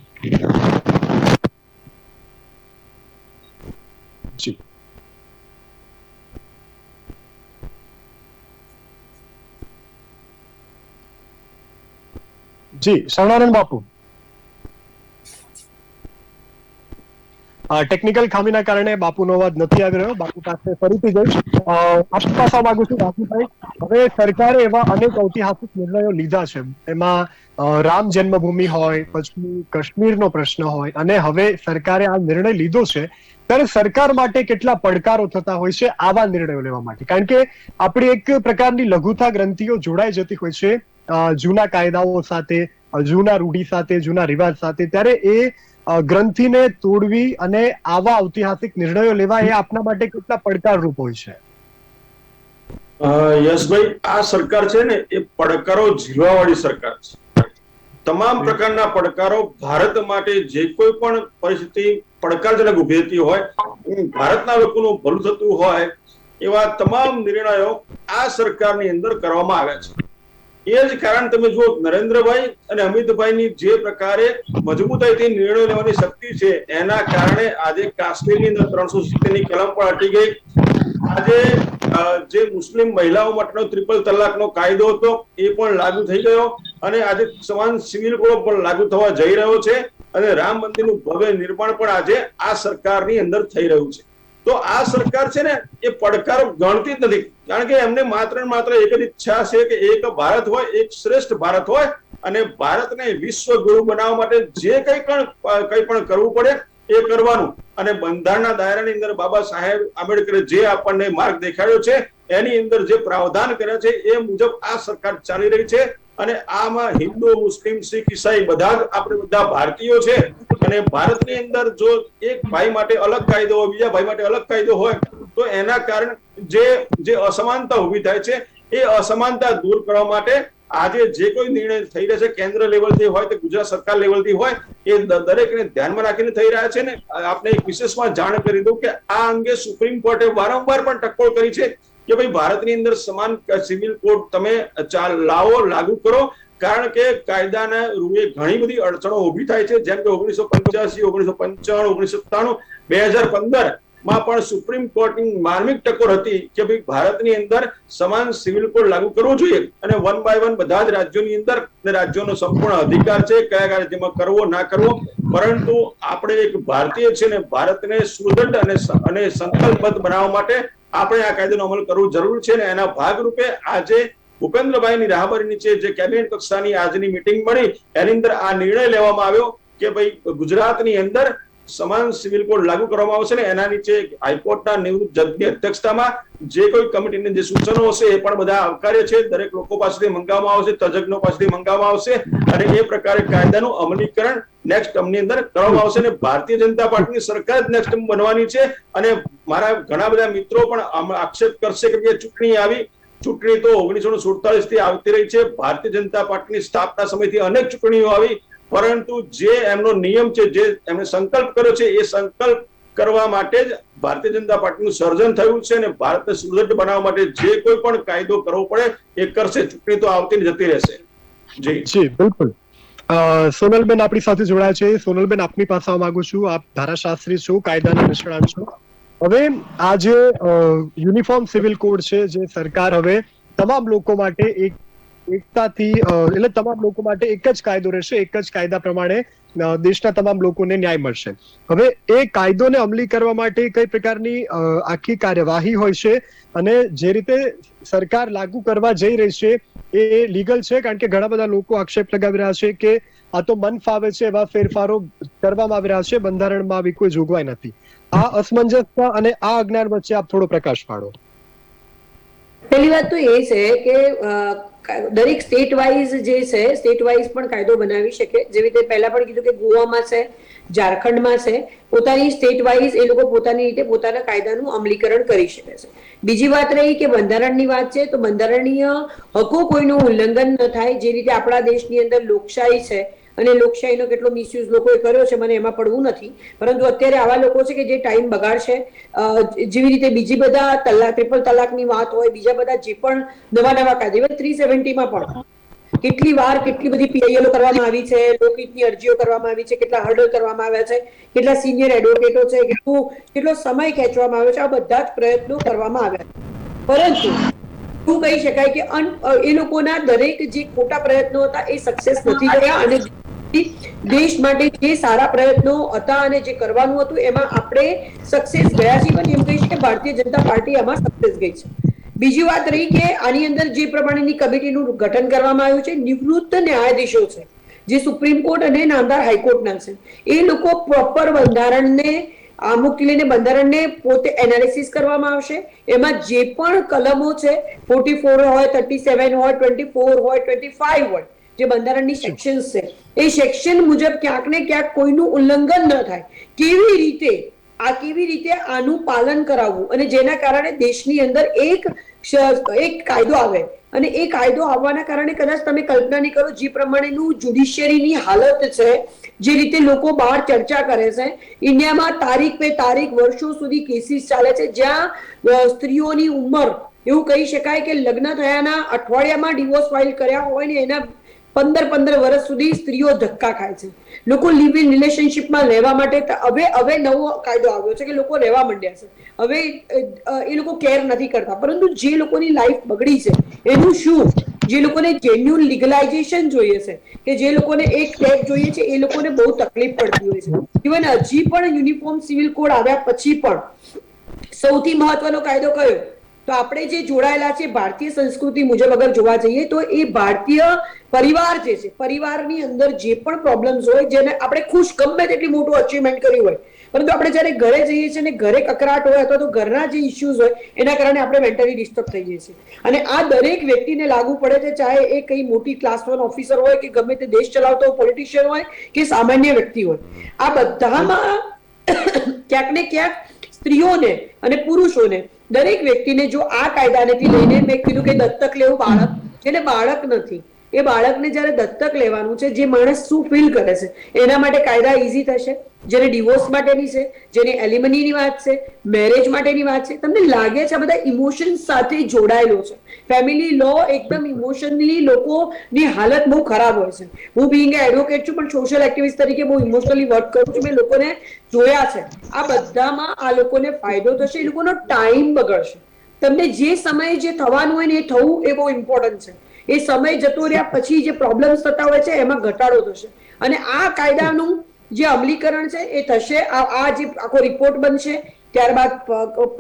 જી જી શરણાનંદ બાપુ, ટેકનિકલ ખામીના કારણે બાપુનો અવાજ નથી આવી રહ્યો. બાપુ પાસે ફરીથી જઈશ. આપની પાસે માંગુ છું બાપુભાઈ, હવે સરકારે એવા અનેક ઐતિહાસિક નિર્ણયો લીધા છે. એમાં રામ જન્મભૂમિ હોય, પછી કાશ્મીરનો પ્રશ્ન હોય, અને હવે સરકારે આ નિર્ણય લીધો છે, ત્યારે સરકાર માટે કેટલા પડકારો થતા હોય છે આવા નિર્ણયો લેવા માટે? કારણ કે આપણી એક પ્રકારની લઘુતા ગ્રંથિઓ જોડાઈ જતી હોય છે જૂના કાયદાઓ સાથે, જૂના રૂઢિ સાથે, જૂના રિવાજ સાથે. ત્યારે એ ગ્રંથિને તોડવી અને આવા ઐતિહાસિક નિર્ણયો લેવા એ આપના માટે કેટલા પડકારરૂપ હોય છે? યશભાઈ, આ સરકાર છે ને એ પડકારો ઝીલવાવાળી સરકાર છે. તમામ પ્રકારના પડકારો ભારત માટે જે કોઈ પણ પરિસ્થિતિ પડકારજનક ઉભી થતી હોય, ભારતના લોકોનું ભલું થતું હોય, એવા તમામ નિર્ણયો આ સરકારની અંદર કરવામાં આવ્યા છે. એ જ કારણ તમે જુઓ, નરેન્દ્રભાઈ અને અમિતભાઈની જે પ્રકારે મજબૂતાઈથી નિર્ણય લેવાની શક્તિ છે, એના કારણે આજે કાશ્મીરની અંદર 370 ની કલમ પણ હટી ગઈ. આજે જે મુસ્લિમ મહિલાઓ માટેનો ટ્રિપલ તલાકનો કાયદો હતો એ પણ લાગુ થઈ ગયો, અને આજે સમાન સિવિલ કોડ પણ લાગુ થવા જઈ રહ્યો છે, અને રામ મંદિરનું ભવ્ય નિર્માણ પણ આજે આ સરકારની અંદર થઈ રહ્યું છે. તો આ સરકાર છે ને એ પડકારો ગણતી જ નથી, કારણ કે એમને માત્ર ને માત્ર એક જ ઈચ્છા છે કે એક ભારત હોય, એક શ્રેષ્ઠ ભારત હોય, અને ભારતને વિશ્વ ગુરુ બનાવવા માટે જે કંઈ પણ કરવું પડે એ કરવાનું. અને બંધારણના દાયરાની અંદર બાબા સાહેબ આંબેડકરે જે આપણને માર્ગ દેખાડ્યો છે, એની અંદર જે પ્રાવધાન કર્યા છે એ મુજબ આ સરકાર ચાલી રહી છે. અને આમાં હિન્દુ, મુસ્લિમ, શીખ, ઈસાઈ બધા આપણે બધા ભારતીયો છે. અને ભારતની અંદર જો એક ભાઈ માટે અલગ કાયદો હોય, બીજા ભાઈ માટે અલગ કાયદો હોય, તો એના કારણે જે અસમાનતા ઉભી થાય છે, એ અસમાનતા દૂર કરવા માટે આજે જે કોઈ નિર્ણય થઈ રહ્યા છે, કેન્દ્ર લેવલથી હોય કે ગુજરાત સરકાર લેવલથી હોય, એ દરેકને ધ્યાનમાં રાખીને થઈ રહ્યા છે. ને આપણે એક વિશેષમાં જાણ કરી દઉં કે આ અંગે સુપ્રીમ કોર્ટે વારંવાર પણ ટકોર કરી છે કે ભાઈ ભારતની અંદર સમાન સિવિલ કોડ તમે લાવો, લાગુ કરો, કારણ કે કાયદાના રૂએ ઘણી બધી અડચણો ઉભી થાય છે. જેમ કે 1985, 1995, 1997, 2015 માં પણ સુપ્રીમ કોર્ટની માર્મિક ટકોર હતી કે ભાઈ ભારતની અંદર સમાન સિવિલ કોડ લાગુ કરવો જોઈએ, અને 1 by 1 બધા જ રાજ્યોની અંદર રાજ્યોનો સંપૂર્ણ અધિકાર છે કયા રાજ્યમાં કરવો ના કરવો. પરંતુ આપણે એક ભારતીય છે ને ભારતને સુદૃઢ અને સંકલ્પબદ્ધ બનાવવા માટે આપણે આ કાયદાનો અમલ કરવો જરૂર છે. ને એના ભાગરૂપે આજે ભૂપેન્દ્રભાઈની રાહબરી નીચે જે કેબિનેટ કક્ષાની આજની મીટિંગ મળી, એની અંદર આ નિર્ણય લેવામાં આવ્યો કે ભાઈ ગુજરાતની અંદર સમાન સિવિલ કોડ લાગુ કરવામાં આવશે. ને એના નીચે હાઈકોર્ટના નિવૃત્ત જજની અધ્યક્ષતામાં જે કોઈ કમિટીને જે સૂચનો હશે એ પણ બધા આવકાર્ય છે. દરેક લોકો પાસેથી મંગાવવામાં આવશે, તજજ્ઞો પાસેથી મંગાવવામાં આવશે, અને એ પ્રકારે કાયદાનું અમલીકરણ નેક્સ્ટ ટર્મની અંદર કરવામાં આવશે. અને ભારતીય જનતા પાર્ટીની સરકાર જ નેક્સ્ટ ટર્મ બનવાની છે. અને મારા ઘણા બધા મિત્રો પણ આક્ષેપ કરશે કે ચૂંટણી આવી. ચૂંટણી તો 1947 થી આવતી રહી છે. ભારતીય જનતા પાર્ટીની સ્થાપના સમયથી અનેક ચૂંટણીઓ આવી, પરંતુ જે એમનો નિયમ છે, જે એમને સંકલ્પ કર્યો છે, એ સંકલ્પ કરવા માટે જ ભારતીય જનતા પાર્ટીનું સર્જન થયું છે. અને ભારતને સુદૃઢ બનાવવા માટે જે કોઈ પણ કાયદો કરવો પડે એ કરશે. ચૂંટણી તો આવતી જતી રહેશે. જી બિલકુલ. સોનલબેન આપણી સાથે જોડાયા છે. સોનલબેન, આપની પાસે આવવા માંગુ છું. આપ ધારાશાસ્ત્રી છો, કાયદાના નિષ્ણાત છો. હવે આ જે યુનિફોર્મ સિવિલ કોડ છે, જે સરકાર હવે તમામ લોકો માટે એકતાથી એટલે તમામ લોકો માટે એક જ કાયદો રહેશે, એક જ કાયદા પ્રમાણે દેશના તમામ લોકોને ન્યાય મળશે. હવે એ કાયદોને અમલી કરવા માટે કઈ પ્રકારની આખી કાર્યવાહી હોય છે, અને જે રીતે સરકાર લાગુ કરવા જઈ રહી છે એ લીગલ છે? કારણ કે ઘણા બધા લોકો આક્ષેપ લગાવી રહ્યા છે કે આ તો મન ફાવે છે એવા ફેરફારો કરવામાં આવી રહ્યા છે, બંધારણમાં આવી કોઈ જોગવાઈ નથી. આ અસમંજસતા અને આ અજ્ઞાન વચ્ચે આપ થોડો પ્રકાશ પાડો. પહેલી વાત તો એ છે કે દરેક સ્ટેટ વાઇઝ જે છે, સ્ટેટ વાઇઝ પણ કાયદો બનાવી શકે. જેવી રીતે પહેલા પણ કીધું કે ગોવામાં છે, ઝારખંડમાં છે, પોતાની સ્ટેટ વાઇઝ એ લોકો પોતાની રીતે પોતાના કાયદાનું અમલીકરણ કરી શકે છે. બીજી વાત રહી કે બંધારણની વાત છે, તો બંધારણીય હકો કોઈનું ઉલ્લંઘન ન થાય. જે રીતે આપણા દેશની અંદર લોકશાહી છે, અને લોકશાહીનો કેટલો મિસયુઝ લોકોએ કર્યો છે, મને એમાં પડવું નથી. પરંતુ અત્યારે આવા લોકો છે કે જે ટાઈમ બગાડશે. જેવી રીતે બીજી બધા ટ્રિપલ તલાકની વાત હોય, બીજા બધા જે પણ નવા કાયદા, 370 માં પણ કેટલી વાર કેટલી બધી પીઆઈએલ કરવામાં આવી છે, લોકહિતની અરજીઓ કરવામાં આવી છે, કેટલા હર્ડલ કરવામાં આવ્યા છે, કેટલા સિનિયર એડવોકેટો છે, કેટલો સમય ખેંચવામાં આવ્યો છે. આ બધા જ પ્રયત્નો કરવામાં આવ્યા છે. પરંતુ એવું કહી શકાય કે એ લોકોના દરેક જે ખોટા પ્રયત્નો હતા એ સક્સેસ નથી થયા, અને દેશ માટે જે સારા પ્રયત્નો હતા અને જે કરવાનું હતું એમાં આપણે સક્સેસ ગયા છીએ, પણ એમ કહી શકીએ કે ભારતીય જનતા પાર્ટી આમાં સક્સેસ ગઈ છે. બીજી વાત રહી કે આની અંદર જે પ્રમાણેની કમિટીનું ગઠન કરવામાં આવ્યું છે, નિવૃત્ત ન્યાયાધીશો છે જે સુપ્રીમ કોર્ટ અને નામદાર હાઈકોર્ટના છે, એ લોકો પ્રોપર બંધારણને આમુખથી લઈને બંધારણને પોતે એનાલિસિસ કરવામાં આવશે. એમાં જે પણ કલમો છે 44 હોય, 37 હોય, 24 હોય, 25 હોય, જે બંધારણની સેક્શન્સ છે, એ સેક્શન મુજબ ક્યાંક ને ક્યાંક કોઈનું ઉલ્લંઘન ન થાય, કેવી રીતે આનું પાલન કરાવવું અને જેના કારણે દેશની અંદર એક કાયદો આવે. અને એ કાયદો આવવાના કારણે કદાચ તમે કલ્પના નહીં કરો જે પ્રમાણેનું જ્યુડિશિયરીની હાલત છે, જે રીતે લોકો બહાર ચર્ચા કરે છે. ઇન્ડિયામાં તારીખ પે તારીખ વર્ષો સુધી કેસીસ ચાલે છે જ્યાં સ્ત્રીઓની ઉંમર એવું કહી શકાય કે લગ્ન થયાના અઠવાડિયામાં ડિવોર્સ ફાઇલ કર્યા હોય ને એના 15 વર્ષ સુધી સ્ત્રીઓ ધક્કા ખાય છે. લોકો લિવ ઇન રિલેશનશિપમાં રહેવા માટે હવે નવો કાયદો આવ્યો છે કે લોકો રહેવા માંડ્યા છે. હવે એ લોકો કેર નથી કરતા, પરંતુ જે લોકોની લાઈફ બગડી છે એનું શું? જે લોકોને જેન્યુઅન લીગલાઇઝેશન જોઈએ છે, કે જે લોકોને એક ટેગ જોઈએ છે, એ લોકોને બહુ તકલીફ પડતી હોય છે. ઇવન હજી પણ યુનિફોર્મ સિવિલ કોડ આવ્યા પછી પણ સૌથી મહત્વનો કાયદો કયો? તો આપણે જે જોડાયેલા છે ભારતીય સંસ્કૃતિ મુજબ અગર જોવા જઈએ તો એ ભારતીય પરિવાર જે છે, પરિવારની અંદર જે પણ પ્રોબ્લેમ્સ હોય, જેને આપણે ખુશ ગમે તેટલી મોટું અચીવમેન્ટ કર્યું હોય, પરંતુ આપણે જ્યારે ઘરે જઈએ છીએ અને ઘરે કકરાટ હોય અથવા તો ઘરના જે ઇશ્યુઝ હોય એના કારણે આપણે મેન્ટલી ડિસ્ટર્બ થઈ જઈએ છીએ. અને આ દરેક વ્યક્તિને લાગુ પડે છે, ચાહે એ કઈ મોટી ક્લાસ 1 ઓફિસર હોય કે ગમે તે દેશ ચલાવતો પોલિટિશિયન હોય કે સામાન્ય વ્યક્તિ હોય. આ બધામાં ક્યાંક ને ક્યાંક સ્ત્રીઓને અને પુરુષોને, દરેક વ્યક્તિને જો આ કાયદાનેથી લઈને મેં કીધું કે દત્તક લેવું બાળક, જેને બાળક નથી એ બાળકને જ્યારે દત્તક લેવાનું છે, જે માણસ શું ફીલ કરે છે એના માટે કાયદા ઈઝી થશે. જેને ડિવોર્સ માટેની છે, જેને એલિમનીની વાત છે, મેરેજ માટેની વાત છે, તમને લાગે છે આ બધા ઇમોશન્સ સાથે જોડાયેલો છે. ફેમિલી લો એકદમ ઇમોશનલી લોકોની હાલત બહુ ખરાબ હોય છે. હું બિંગ એડવોકેટ છું પણ સોશિયલ એક્ટિવિસ્ટ તરીકે બહુ ઇમોશનલી વર્ક કરું છું. મેં લોકોને જોયા છે. આ બધામાં આ લોકોને ફાયદો થશે, એ લોકોનો ટાઈમ બગડશે. તમને જે સમયે જે થવાનું હોય ને એ થવું એ બહુ ઇમ્પોર્ટન્ટ છે. એ સમય જતો રહ્યા પછી જે પ્રોબ્લેમ્સ થતા હોય છે એમાં ઘટાડો થશે. અને આ કાયદાનું જે અમલીકરણ છે એ થશે. આ જે આખો રિપોર્ટ બનશે, ત્યારબાદ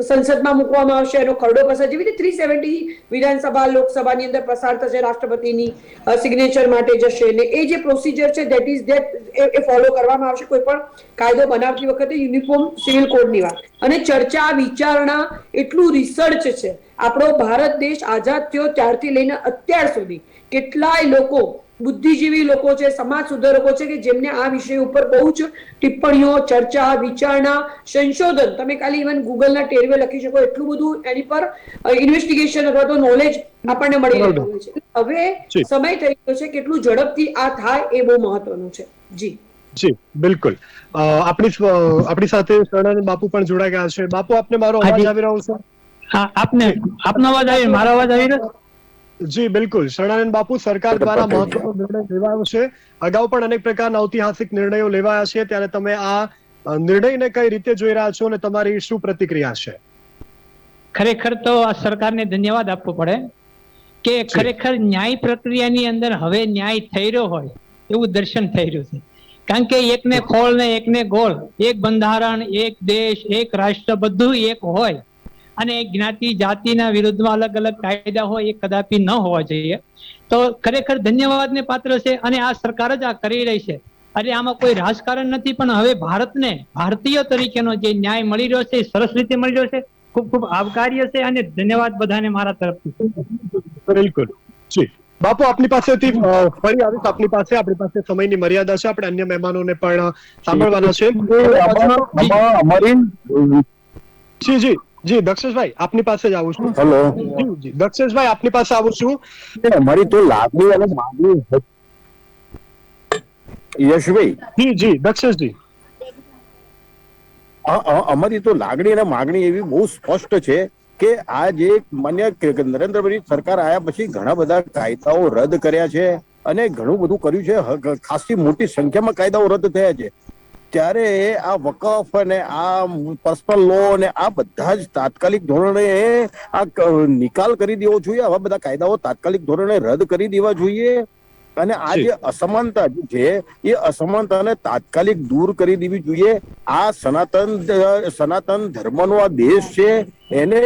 સંસદમાં મૂકવામાં આવશે, એનો ખરડો પસાર, જેવી રીતે 370 વિધાનસભા લોકસભાની અંદર પસાર થશે, રાષ્ટ્રપતિની સિગ્નેચર માટે જશે, ને એ જે પ્રોસિજર છે એ ફોલો કરવામાં આવશે કોઈ પણ કાયદો બનાવતી વખતે. યુનિફોર્મ સિવિલ કોડની વાત અને ચર્ચા વિચારણા, એટલું રિસર્ચ છે. આપણો ભારત દેશ આઝાદ થયો ત્યારથી લઈને અત્યાર સુધી કેટલાય લોકો, બુદ્ધિજીવી લોકો છે, સમાજ સુધારકો છે કે જેમને આ વિષય ઉપર બહુ જ ટિપ્પણીઓ, ચર્ચા, વિચારણા, સંશોધન, તમે ખાલી ઇવન ગૂગલના ટેરવે લખી શકો એટલું બધું એની પર ઇન્વેસ્ટિગેશન અથવા તો નોલેજ આપણને મળી રહેતું હોય છે. હવે સમય થઈ ગયો છે, કેટલું ઝડપથી આ થાય એ બહુ મહત્વનું છે. જી બિલકુલ. આપણી સાથે શરણાનંદ બાપુ પણ જોડાઈ ગયા છે. બાપુ, આપને મારો અવાજ આવી રહ્યો છે? હા, આપનો અવાજ આવી, મારો અવાજ આવી રહ્યો? જી બિલકુલ. શરણાનંદ બાપુ, સરકાર દ્વારા મહત્વનો નિર્ણય લેવાયો છે. અગાઉ પણ અનેક પ્રકારના ઐતિહાસિક નિર્ણયો લેવાયા છે, ત્યારે તમે આ નિર્ણયને કઈ રીતે જોઈ રહ્યા છો અને તમારી શું પ્રતિક્રિયા છે? ખરેખર તો આ સરકારને ધન્યવાદ આપવો પડે કે ખરેખર ન્યાય પ્રક્રિયાની અંદર હવે ન્યાય થઈ રહ્યો હોય એવું દર્શન થઈ રહ્યું છે. કારણ કે એકને ખોળ ને એકને ગોળ, એક બંધારણ, એક દેશ, એક રાષ્ટ્ર, બધું એક હોય અને જ્ઞાતિ જાતિના વિરુદ્ધમાં અલગ અલગ કાયદા હોય એ કદાપી ન હોવા જોઈએ. તો ખરેખર ધન્યવાદને પાત્ર છે અને આ સરકાર જ આ કરી રહી છે. અરે આમાં કોઈ રાજકારણ નથી, પણ હવે ભારતને ભારતીય તરીકેનો જે ન્યાય મળી રહ્યો છે એ સરસ રીતે મળી રહ્યો છે. ખૂબ ખૂબ આવકાર્ય છે અને ધન્યવાદ બધાને મારા તરફથી. બિલકુલ. જી બાપુ, આપની પાસેથી ફરી આવીશ. આપની પાસે સમયની મર્યાદા છે, આપણે અન્ય મહેમાનોને પણ સાંભળવાના છે. જી જી દક્ષેશભાઈ, આપની પાસે જ આવું છું. હેલો જી દક્ષેશભાઈ, આપની પાસે આવું છું. અમારી તો લાગણી અને માગણી, યશભાઈ. જી દક્ષેશજી, અમારી તો લાગણી અને માગણી એવી બહુ સ્પષ્ટ છે કે આ જે માન્ય નરેન્દ્રભાઈ સરકાર આવ્યા પછી ઘણા બધા કાયદાઓ રદ કર્યા છે અને ઘણું બધું કર્યું છે. ખાસી મોટી સંખ્યામાં કાયદાઓ રદ થયા છે. ત્યારે આ વકફ અને આ પર્સનલ લો અને આ બધા જ તાત્કાલિક ધોરણે આ નિકાલ કરી દેવો જોઈએ. આવા બધા કાયદાઓ તાત્કાલિક ધોરણે રદ કરી દેવા જોઈએ અને આ જે અસમાનતા છે એ અસમાનતાને તાત્કાલિક દૂર કરી દેવી જોઈએ. આ સનાતન ધર્મનો આ દેશ છે એને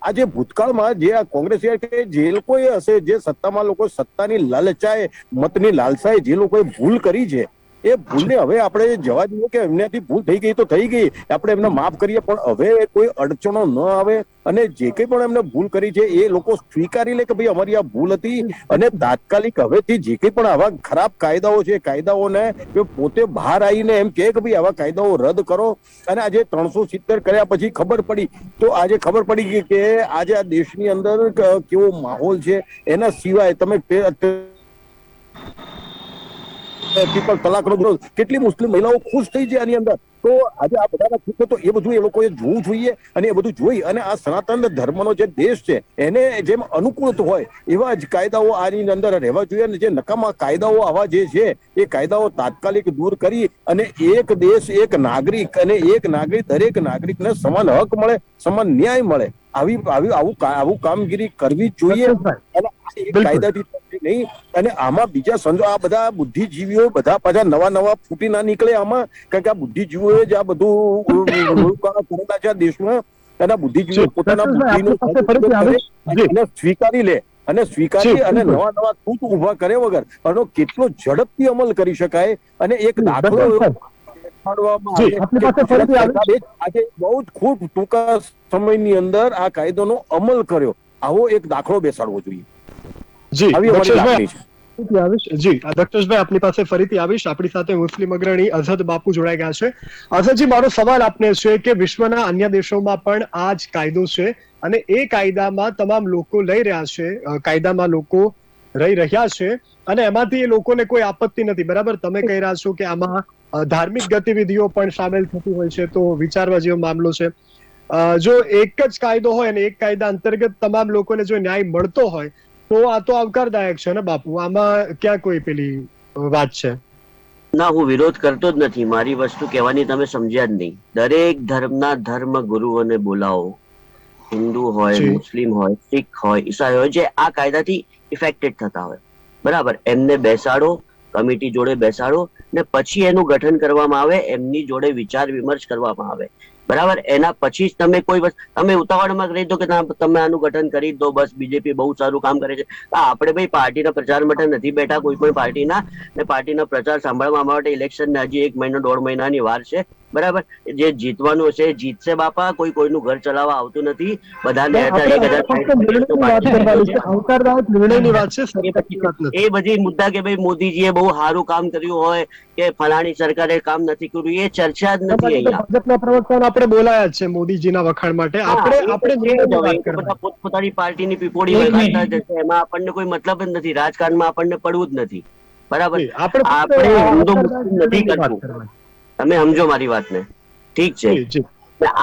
આજે ભૂતકાળમાં જે આ કોંગ્રેસ કે જે લોકોએ હશે, જે સત્તામાં લોકો સત્તાની લાલચાએ, મતની લાલસાએ જે લોકોએ ભૂલ કરી છે એ ભૂલને હવે આપણે જવા દઈએ કે એમનાથી ભૂલ થઈ ગઈ તો થઈ ગઈ, આપણે એમને માફ કરીએ, પણ હવે કોઈ અડચણો ન આવે અને જે કંઈ પણ એમને ભૂલ કરી છે એ લોકો સ્વીકારી લે કે ભાઈ અમારી આ ભૂલ હતી અને તાત્કાલિક હવેથી જે કંઈ પણ આવા ખરાબ કાયદાઓ છે કાયદાઓને પોતે બહાર આવીને એમ કહે કે ભાઈ આવા કાયદાઓ રદ કરો. અને આજે 370 કર્યા પછી ખબર પડી તો આજે ખબર પડી ગઈ કે આજે આ દેશની અંદર કેવો માહોલ છે. એના સિવાય તમે ટ્રિપલ તલાકનો વિરોધ, કેટલી મુસ્લિમ મહિલાઓ ખુશ થઈ છે આની અંદર. તો આજે આ બધાના ખુશ તો એ બધું એ લોકોએ જોવું જોઈએ અને એ બધું જોઈ અને આ સનાતન ધર્મનો જે દેશ છે એને જેમ અનુકૂળ હોય એવા જ કાયદાઓ આની અંદર રહેવા જોઈએ. અને જે નકામા કાયદાઓ આવા જે છે એ કાયદાઓ તાત્કાલિક દૂર કરી અને એક દેશ એક નાગરિક અને એક નાગરિક દરેક નાગરિકને સમાન હક મળે, સમાન ન્યાય મળે, આવું કામગીરી કરવી જોઈએ. અને કાયદાથી નહીં અને આમાં બીજા આ બધા બુદ્ધિજીવીઓ બધા પાછા નવા ફૂટી ના નીકળે આમાં, કારણ કે આ બુદ્ધિજીવીઓએ જ આ બધું કરેલા છે દેશમાં. અને બુદ્ધિજીવીઓ પોતાના બુદ્ધિનો સ્વીકારી લે અને સ્વીકારી અને નવા તૂટ ઉભા કરે વગર આનો કેટલો ઝડપથી અમલ કરી શકાય. અને એક દાખલો આજે બહુ જ ખૂબ ટૂંકા સમયની અંદર આ કાયદોનો અમલ કર્યો, આવો એક દાખલો બેસાડવો જોઈએ. જી દક્ષેશભાઈ, આપની પાસે ફરીથી આવીશ. આપણી સાથે મુસ્લિમ અગ્રણી અઝદ બાપુ જોડાઈ ગયા છે. અઝદજી, મારો સવાલ આપને છે કે વિશ્વના અન્ય દેશોમાં પણ આ જ કાયદો છે અને એ કાયદામાં તમામ લોકો લઈ રહ્યા છે, કાયદામાં લોકો રહી રહ્યા છે અને એમાંથી એ લોકોને કોઈ આપત્તિ નથી, બરાબર? તમે કહી રહ્યા છો કે આમાં ધાર્મિક ગતિવિધિઓ પણ સામેલ થતી હોય છે, તો વિચારવા જેવો મામલો છે. જો એક જ કાયદો હોય અને એક કાયદા અંતર્ગત તમામ લોકોને જો ન્યાય મળતો હોય તો આ તો આવકારદાયક છે ને બાપુ, આમાં ક્યાં કોઈ પેલી વાત છે? ના, હું વિરોધ કરતો જ નથી. મારી વસ્તુ કહેવાની તમે સમજ્યા જ નહીં. દરેક ધર્મના ધર્મ ગુરુઓને બોલાવો, હિન્દુ હોય, મુસ્લિમ હોય, શીખ હોય, ઈસાઈ હોય, જે આ કાયદાથી ઇફેક્ટેડ થતા હોય, બરાબર, એમને બેસાડો, કમિટી જોડે બેસાડો ને પછી એનું ગઠન કરવામાં આવે, એમની જોડે વિચાર વિમર્શ કરવામાં આવે, બરાબર. એના પછી જ તમે કોઈ વસ્તુ તમે ઉતાવળમાં કહી દો કે તમે આનું ગઠન કરી દો, બસ બીજેપી બહુ સારું કામ કરે છે. આપણે ભાઈ પાર્ટીના પ્રચાર માટે નથી બેઠા, કોઈ પણ પાર્ટીના, ને પાર્ટીના પ્રચાર સાંભળવા માટે ઇલેક્શન હજી 1 મહિનો 1.5 મહિનાની વાર છે, બરાબર. જે જીતવાનું છે જીતશે બાપા, કોઈનું ઘર ચલાવવા આવતું નથી. બધાને એ બધી મુદ્દા કે ભાઈ મોદીજીએ બહુ સારું કામ કર્યું હોય કે ફલાણી સરકારે કામ નથી કર્યું, એ ચર્ચા જ નથી અહીંયા. ભાજપના પ્રવક્તાને આપણે બોલાયા છે મોદીજીના વખાણ માટે. આપણે પોતાની પાર્ટીની પીપોડી વગાડતા જશે, એમાં આપણને કોઈ મતલબ જ નથી, રાજકારણમાં આપણને પડવું જ નથી, બરાબર. આપણે હિન્દુ મુસ્લિમ નથી કરવું, તમે સમજો મારી વાતને, ઠીક છે?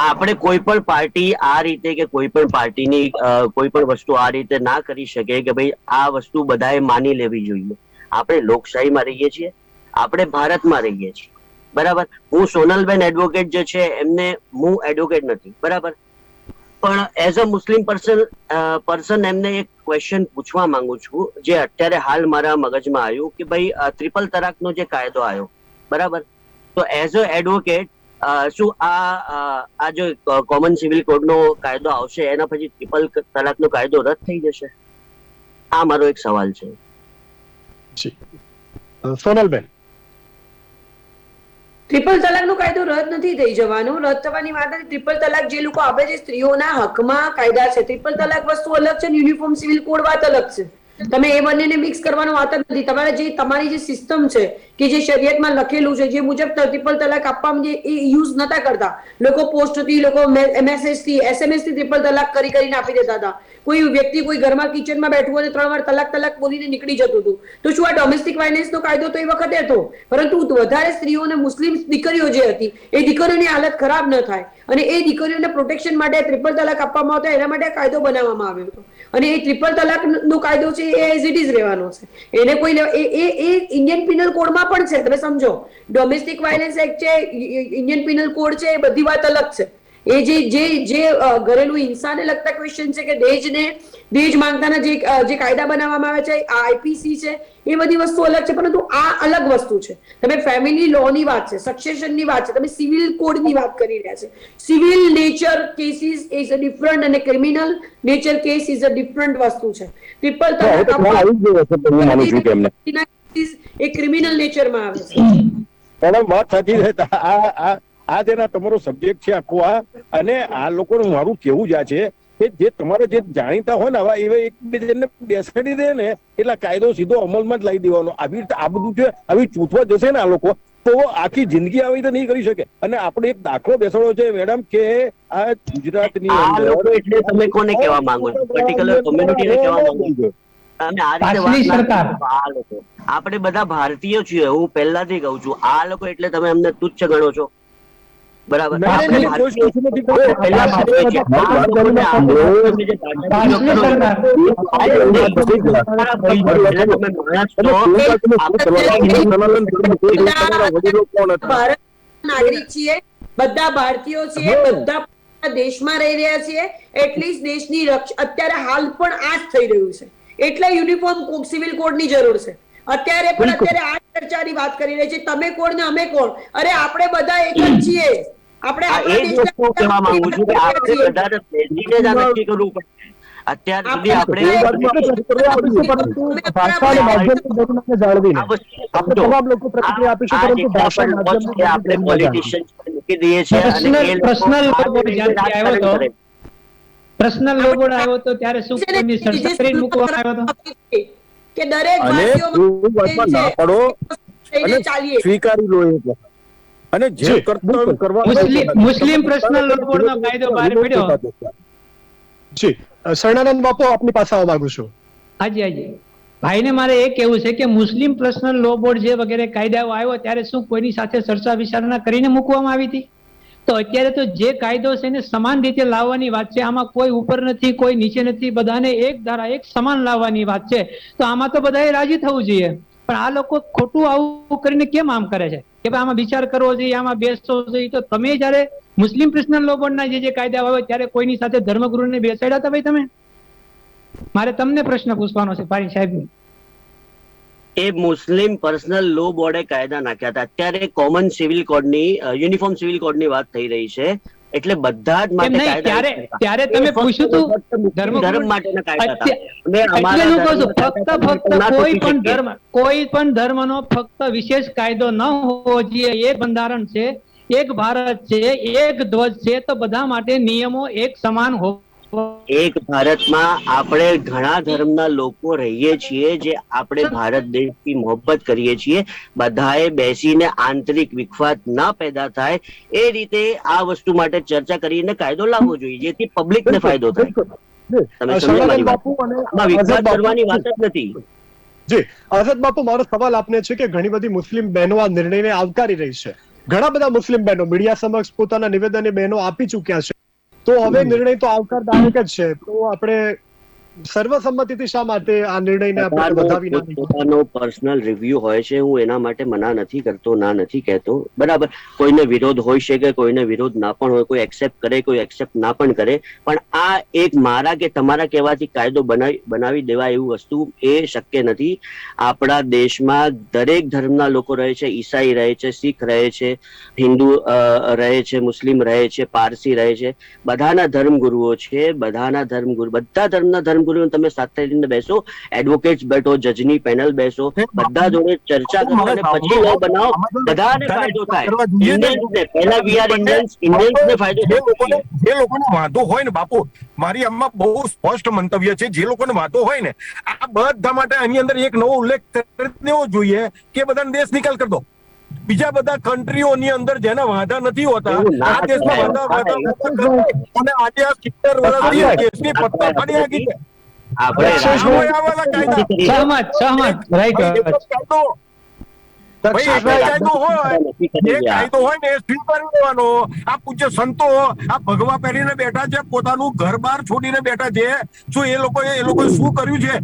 આપણે કોઈ પણ પાર્ટી આ રીતે કે કોઈ પણ પાર્ટીની કોઈ પણ વસ્તુ આ રીતે ના કરી શકે કે ભાઈ આ વસ્તુ બધાએ માની લેવી જોઈએ. આપણે લોકશાહીમાં રહીએ છીએ, આપણે ભારતમાં રહીએ છીએ, બરાબર. હું સોનલબેન એડવોકેટ જે છે એમને, હું એડવોકેટ નથી, બરાબર, પણ એઝ અ મુસ્લિમ પર્સન એમને એક ક્વેશ્ચન પૂછવા માંગુ છું જે અત્યારે હાલ મારા મગજમાં આવ્યું કે ભાઈ ટ્રિપલ તલાકનો જે કાયદો આવ્યો, બરાબર, તો એઝ અ એડવોકેટ શું આ જો કોમન સિવિલ કોડનો કાયદો આવશે એના પછી ટ્રિપલ તલાકનો કાયદો રદ થઈ જશે? આ મારો એક સવાલ છે. સોનલબેન, ટ્રિપલ તલાકનો કાયદો રદ નથી થઈ જવાનો. રદ થવાની વાત નથી. ટ્રિપલ તલાક જે લોકો આપે છે સ્ત્રીઓના હકમાં કાયદા છે. ટ્રિપલ તલાક વસ્તુ અલગ છે, યુનિફોર્મ સિવિલ કોડ વાત અલગ છે. તમે એ બંનેને મિક્સ કરવાનો વાત જ નથી. તમારી જે સિસ્ટમ છે કે જે શરીયતમાં લખેલું છે જે મુજબ ટ્રિપલ તલાક આપવામાં એ યુઝ નતા કરતા લોકો, પોસ્ટથી, લોકો MSS થી, SMS થી ટ્રિપલ તલાક કરીને આપી દેતા હતા. કોઈ વ્યક્તિ કોઈ ઘરમાં કિચનમાં બેઠું અને 3 વાર તલાક બોલીને નીકળી જતું હતું. તો શું આ ડોમેસ્ટિક વાયલન્સનો કાયદો તો એ વખતે હતો, પરંતુ વધારે સ્ત્રીઓ અને મુસ્લિમ દીકરીઓ જે હતી એ દીકરીઓની હાલત ખરાબ ન થાય અને એ દીકરીઓને પ્રોટેક્શન માટે ટ્રિપલ તલાક આપવામાં આવતો, એના માટે કાયદો બનાવવામાં આવ્યો હતો. અને એ ટ્રિપલ તલાકનો કાયદો છે એ એઝ ઇટ ઇઝ રહેવાનો છે. એને કોઈ એ ઇન્ડિયન પિનલ કોડમાં પણ છે, તમે સમજો. ડોમેસ્ટિક વાયલન્સ એક્ટ છે, ઇન્ડિયન પિનલ કોડ છે, એ બધી વાત અલગ છે. એ જે ઘરેલું હિંસાને લગતા ક્વેશ્ચન છે કે દહેજ માંગતાના જે કાયદા બનાવવામાં આવે છે, આ આઈપીસી છે, એ બધી વસ્તુ અલગ છે. પરંતુ આ અલગ વસ્તુ છે. તમે ફેમિલી લો ની વાત છે, સક્સેશનની વાત છે, તમે સિવિલ કોડની વાત કરી રહ્યા છે. Civil nature cases is a different અને criminal nature case is a different વસ્તુ છે. ટ્રિપલ એ ક્રિમિનલ નેચરમાં આવે છે. મેડમ વાત સાચી છે. આ જેના તમારો સબ્જેક્ટ છે આખો આ, અને આ લોકોનું મારું કેવું જ આ છે કે જે તમારે જે જાણીતા હોય ને આવા એવા એકબીજાને બેસાડી દે ને એટલે કાયદો સીધો અમલમાં જ લાવી દેવાનો. આવી રીતે આ બધું છે, આવી ચૂંટવા જશે ને આ લોકો તો આખી જિંદગી આવી રીતે નહીં કરી શકે. અને આપણે એક દાખલો બેસાડો છે મેડમ કે આ ગુજરાતની આ લોકો એટલે તમે કોને કહેવા માંગો છો? પર્ટિક્યુલર કોમ્યુનિટીને કહેવા માંગો છો? તમે આ રીતે વાત ના કરો. આ લોકો આપણે બધા ભારતીયો છીએ, હું પહેલાથી કહું છું. આ લોકો એટલે તમે અમને તુચ્છ ગણો છો, બરાબર? નાગરિક છીએ, બધા ભારતીયો છીએ, બધા દેશમાં રહી રહ્યા છીએ. એટલીસ્ટ દેશની અત્યારે હાલ પણ આ જ થઈ રહ્યું છે. એટલે યુનિફોર્મ સિવિલ કોડ ની જરૂર છે. અત્યારે આ ચર્ચાની વાત કરી રહી છે, તમે કોણ ને અમે કોણ? અરે આપણે બધા એક જ છીએ. આપણે કહેવા માંગુ છું કે આપણે બધા બેસીને જ આ નક્કી કરવું પડે. અત્યાર સુધી આપણે પોલિટિશિયન મૂકી દઈએ છીએ. પર્સનલ લોગો આવ્યો તો ત્યારે શું સરકારી મૂકવામાં આવ્યો હતો કે દરેક ભારતીયો સ્વીકારી લો અને જે કર્તવ્ય કરવા મુસ્લિમ પર્સનલ લોગો નો કાયદો બહાર પડ્યો. જી શરણાનંદ બાપુ, આપની પાસે આવવા માંગુ છું. હાજી ભાઈને મારે એ કેવું છે કે મુસ્લિમ પર્સનલ લો બોર્ડ જે વગેરે કાયદાઓ આવ્યો ત્યારે શું કોઈની સાથે ચર્ચા વિચારણા કરીને મૂકવામાં આવી હતી? તો અત્યારે તો જે કાયદો છે એને સમાન રીતે લાવવાની વાત છે. આમાં કોઈ ઉપર નથી, કોઈ નીચે નથી, બધાને એક ધારા એક સમાન લાવવાની વાત છે. તો આમાં તો બધાએ રાજી થવું જોઈએ. પણ આ લોકો ખોટું આવું કરીને કેમ આમ કરે છે કે ભાઈ આમાં વિચાર કરવો જોઈએ, આમાં બેસવો જોઈએ? તો તમે જયારે મુસ્લિમ પર્સનલ લો બોર્ડના જે કાયદા આવે ત્યારે કોઈની સાથે ધર્મગુરુને બેસાડ્યા હતા ભાઈ તમે? મારે તમને પ્રશ્ન પૂછવાનો છે પારી સાહેબ. એ મુસ્લિમ પર્સનલ લો બોર્ડે કાયદા નાખ્યા હતા. અત્યારે કોમન સિવિલ કોડની, યુનિફોર્મ સિવિલ કોડની વાત થઈ રહી છે. એટલે બધા જ માટે કાયદા, ત્યારે તમે પૂછ્યું હતું ધર્મ માટેના કાયદા હતા. કોઈ પણ ધર્મનો ફક્ત વિશેષ કાયદો ન હોવો જોઈએ. એક બંધારણ છે, એક ભારત છે, એક ધ્વજ છે, તો બધા માટે નિયમો એક સમાન હોવો. એક ભારતમાં આપણે ઘણા ધર્મના લોકો રહીએ છીએ, જે આપણે ભારત દેશથી મોહબ્બત કરીએ છીએ. બધાએ બેસીને આંતરિક વિખવાદ ના પેદા થાય એ રીતે આ વસ્તુ માટે ચર્ચા કરીને કાયદો લાવવો જોઈએ, જેથી પબ્લિકને ફાયદો થાય. તમે સમજો મારી વાત. આમાં વિખવાદ કરવાની વાત જ નથી. જી આઝાદ બાપુ, મારો સવાલ આપને છે કે ઘણી બધી મુસ્લિમ બહેનો આ નિર્ણયને આવકારી રહી છે. ઘણા બધા મુસ્લિમ બહેનો મીડિયા સમક્ષ પોતાના નિવેદન બહેનો આપી ચૂક્યા છે. તો હવે નિર્ણય તો આવકારદાયક જ છે. તો આપણે સર્વસંમતિથી શા માટે આ નિર્ણયને આપણે વધાવી ના? પોતાનો પર્સનલ રિવ્યુ હોય છે. હું એના માટે મના નથી કરતો, ના નથી કહેતો, બરાબર. કોઈને વિરોધ હોઈ શકે, કોઈને વિરોધ ના પણ હોય, કોઈ એક્સેપ્ટ કરે, કોઈ એક્સેપ્ટ ના પણ કરે. પણ આ એક મારા કે તમારા કહેવાથી કાયદો બનાવી દેવા એવું વસ્તુ એ શક્ય નથી. આપણા દેશમાં દરેક ધર્મના લોકો રહે છે. ઈસાઈ રહે છે, શીખ રહે છે, હિન્દુ રહે છે, મુસ્લિમ રહે છે, પારસી રહે છે. બધાના ધર્મગુરુઓ છે. બધા ધર્મના ધર્મગુરુઓ તમે સાથે લઈને બેસો, એડવોકેટ બેઠો, જજની પેનલ બેસો, બધા જોડે ચર્ચા કરો અને પછી લો બનાવો. બધાને ફાયદો થાય. ઇન્ડિયન્સને પહેલા વી આર ઇન્ડિયન્સને ફાયદો થાય. જે લોકોને વાંધો હોય ને બાપુ, મારી આમાં બહુ સ્પષ્ટ મંતવ્ય છે, જે લોકોને વાંધો હોય ને આ બધા માટે આની અંદર એક નવો ઉલ્લેખ કરી દેવો જોઈએ કે બધાને દેશ નિકાલ કરી દો. બીજા બધા કન્ટ્રીઓની અંદર જેના વાંધા નથી હોતા, આ દેશમાં વાંધા અને આજે આ 70 વર્ષથી દેશની પત્તા ફાડી નાખી છે. કાયદો હોય ને એ સ્વીકારી લેવાનો. આ પૂજ્ય સંતો આ ભગવા પહેરીને બેઠા છે, પોતાનું ઘર બાર છોડીને બેઠા છે. શું એ લોકોએ શું કર્યું છે?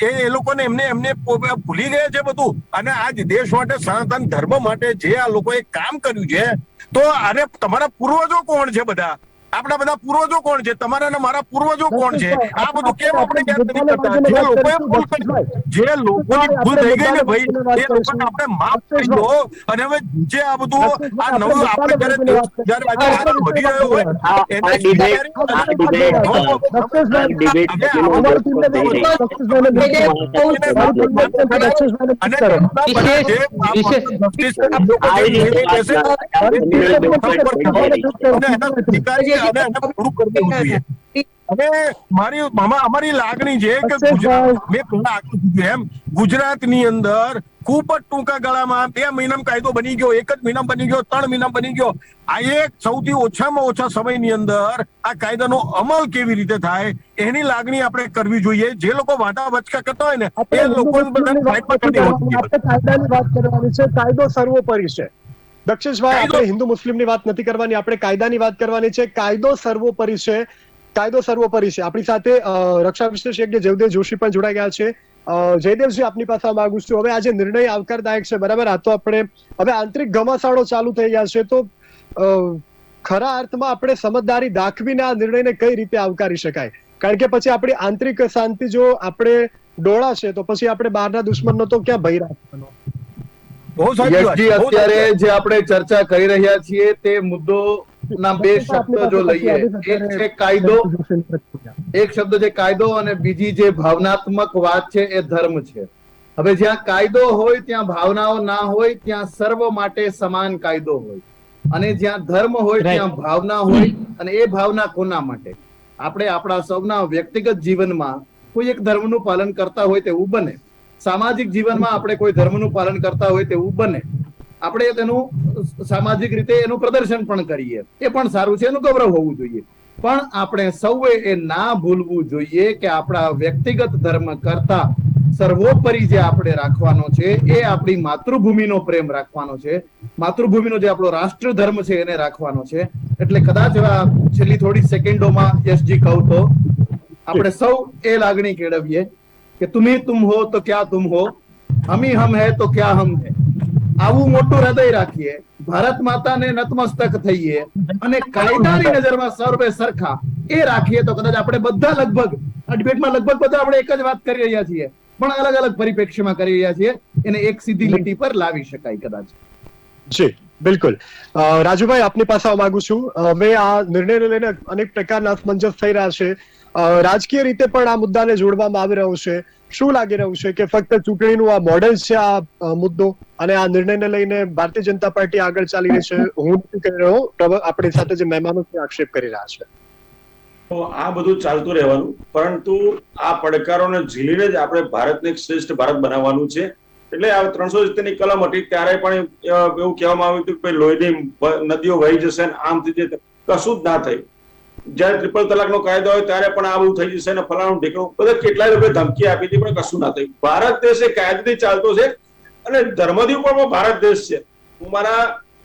એ લોકોને એમને ભૂલી ગયા છે બધું. અને આજ દેશ માટે, સનાતન ધર્મ માટે જે આ લોકોએ કામ કર્યું છે, તો આને તમારા પૂર્વજો કોણ છે બધા? આપણા બધા પૂર્વજો કોણ છે, તમારા અને મારા પૂર્વજો કોણ છે, આ બધું કેમ આપણે યાદ નથી કરતા? જે લોકોએ ભૂલ કરી, જે લોકોની ભૂલ થઈ ગઈ ને ભાઈ, એ લોકોને આપણે માફ કરી દો. અને હવે જે આ બધું આ નવું આપણે જયારે આજે આગળ વધી રહ્યો હોય એને અમારી લાગણી છે કે ગુજરાતની અંદર ખૂબ જ ટૂંકા ગાળામાં 2 મહિનામાં કાયદો બની ગયો, 1 જ મહિનામાં બની ગયો, 3 મહિનામાં બની ગયો. આ એક સૌથી ઓછામાં ઓછા સમયની અંદર આ કાયદાનો અમલ કેવી રીતે થાય એની લાગણી આપણે કરવી જોઈએ. જે લોકો વાટા વચકા કરતા હોય ને એ લોકોને કાયદાની વાત કરવાની છે. કાયદો સર્વોપરી છે. દક્ષેશભાઈ, આપણે હિન્દુ મુસ્લિમની વાત નથી કરવાની, આપણે કાયદાની વાત કરવાની છે. કાયદો સર્વોપરી છે, કાયદો સર્વોપરી છે. આપણી સાથે રક્ષા વિશ્લેષક જયદેવ જોશી પણ જોડાઈ ગયા છે. જયદેવજી, આપની પાસે માંગુ છું, હવે આજે નિર્ણય આવકારદાયક છે, બરાબર? આ તો આપણે હવે આંતરિક ઘમાસાણો ચાલુ થઈ ગયા છે, તો ખરા અર્થમાં આપણે સમજદારી દાખવીને આ નિર્ણયને કઈ રીતે આવકારી શકાય? કારણ કે પછી આપણી આંતરિક શાંતિ જો આપણે ડોળા છે તો પછી આપણે બહારના દુશ્મનનો તો ક્યાં ભય રાખવાનો? યશજી, અત્યારે જે આપણે ચર્ચા કરી રહ્યા છીએ તે મુદ્દો ના 2 શબ્દ જો લઈએ, એક છે કાયદો, એક શબ્દ છે કાયદો, અને બીજી જે ભાવનાત્મક વાત છે એ ધર્મ છે. હવે જ્યાં કાયદો હોય ત્યાં ભાવનાઓ ના હોય, ત્યાં સર્વ માટે સમાન કાયદો હોય, અને જ્યાં ધર્મ હોય ત્યાં ભાવના હોય. અને એ ભાવના કોના માટે? આપણે આપણા સૌના વ્યક્તિગત જીવનમાં કોઈ એક ધર્મનું પાલન કરતા હોય તેવું બને, સામાજિક જીવનમાં આપણે કોઈ ધર્મનું પાલન કરતા હોય તેવું બને, આપણે તેનું સામાજિક રીતે એનું પ્રદર્શન પણ કરીએ, એ પણ સારું છે, એનું ગૌરવ હોવું જોઈએ. પણ આપણે સૌએ એ ના ભૂલવું જોઈએ કે આપણા વ્યક્તિગત ધર્મ કરતા સર્વોપરી જે આપણે રાખવાનો છે એ આપણી માતૃભૂમિનો પ્રેમ રાખવાનો છે, માતૃભૂમિનો જે આપણો રાષ્ટ્ર ધર્મ છે એને રાખવાનો છે. એટલે કદાચ છેલ્લી થોડી સેકન્ડોમાં યશજી કહું તો આપણે સૌ એ લાગણી કેળવીએ કે તુમી તુમ હો તો ક્યાં તુમ હો, હમી હમ હે તો ક્યાં હમ હે. આવું મોટું હૃદય રાખીએ, ભારત માતાને નતમસ્તક થઈએ અને કાયદાની નજરમાં સર્વે સરખા એ રાખીએ તો કદાચ આપણે બધા લગભગ આ ડિબેટમાં લગભગ બધા આપણે એક જ વાત કરી રહ્યા છીએ, પણ અલગ અલગ પરિપ્રેક્ષ્યમાં કરી રહ્યા છીએ. એને એક સીધી લીટી પર લાવી શકાય કદાચ. જી બિલકુલ. રાજુભાઈ, આપની પાસે આવવા માંગુ છું. હવે આ નિર્ણયને લઈને અનેક પ્રકારના અસમંજસ થઈ રહ્યા છે, રાજકીય રીતે પણ આ મુદ્દાને જોડવામાં આવી રહ્યું છે. શું લાગી રહ્યું છે કે ફક્ત ચૂંટણીનું આ મોડેલ છે આ મુદ્દો, અને આ નિર્ણયને લઈને ભારતીય જનતા પાર્ટી આગળ ચાલી રહી છે? હું નથી કહી રહ્યો, આપણી સાથે જે મહેમાનો છે આક્ષેપ કરી રહ્યા છે. તો આ બધું ચાલતું રહેવાનું, પરંતુ આ પડકારોને ઝીલીને જ આપણે ભારતને એક શ્રેષ્ઠ ભારત બનાવવાનું છે. એટલે આ 370ની કલમ હતી ત્યારે પણ એવું કહેવામાં આવ્યું હતું કે લોહીની નદીઓ વહી જશે, આમ થઈ જશે. કશું જ ના થયું. જયારે ટ્રિપલ તલાકનો કાયદો હોય ત્યારે પણ આ બધું થઈ જશે ને ફલાણું ઢીકણું, બધા કેટલાય લોકોએ ધમકી આપી હતી, પણ કશું ના થયું. ભારત દેશ એ કાયદાથી ચાલતો છે અને ધર્મથી પણ ભારત દેશ છે. હું મારા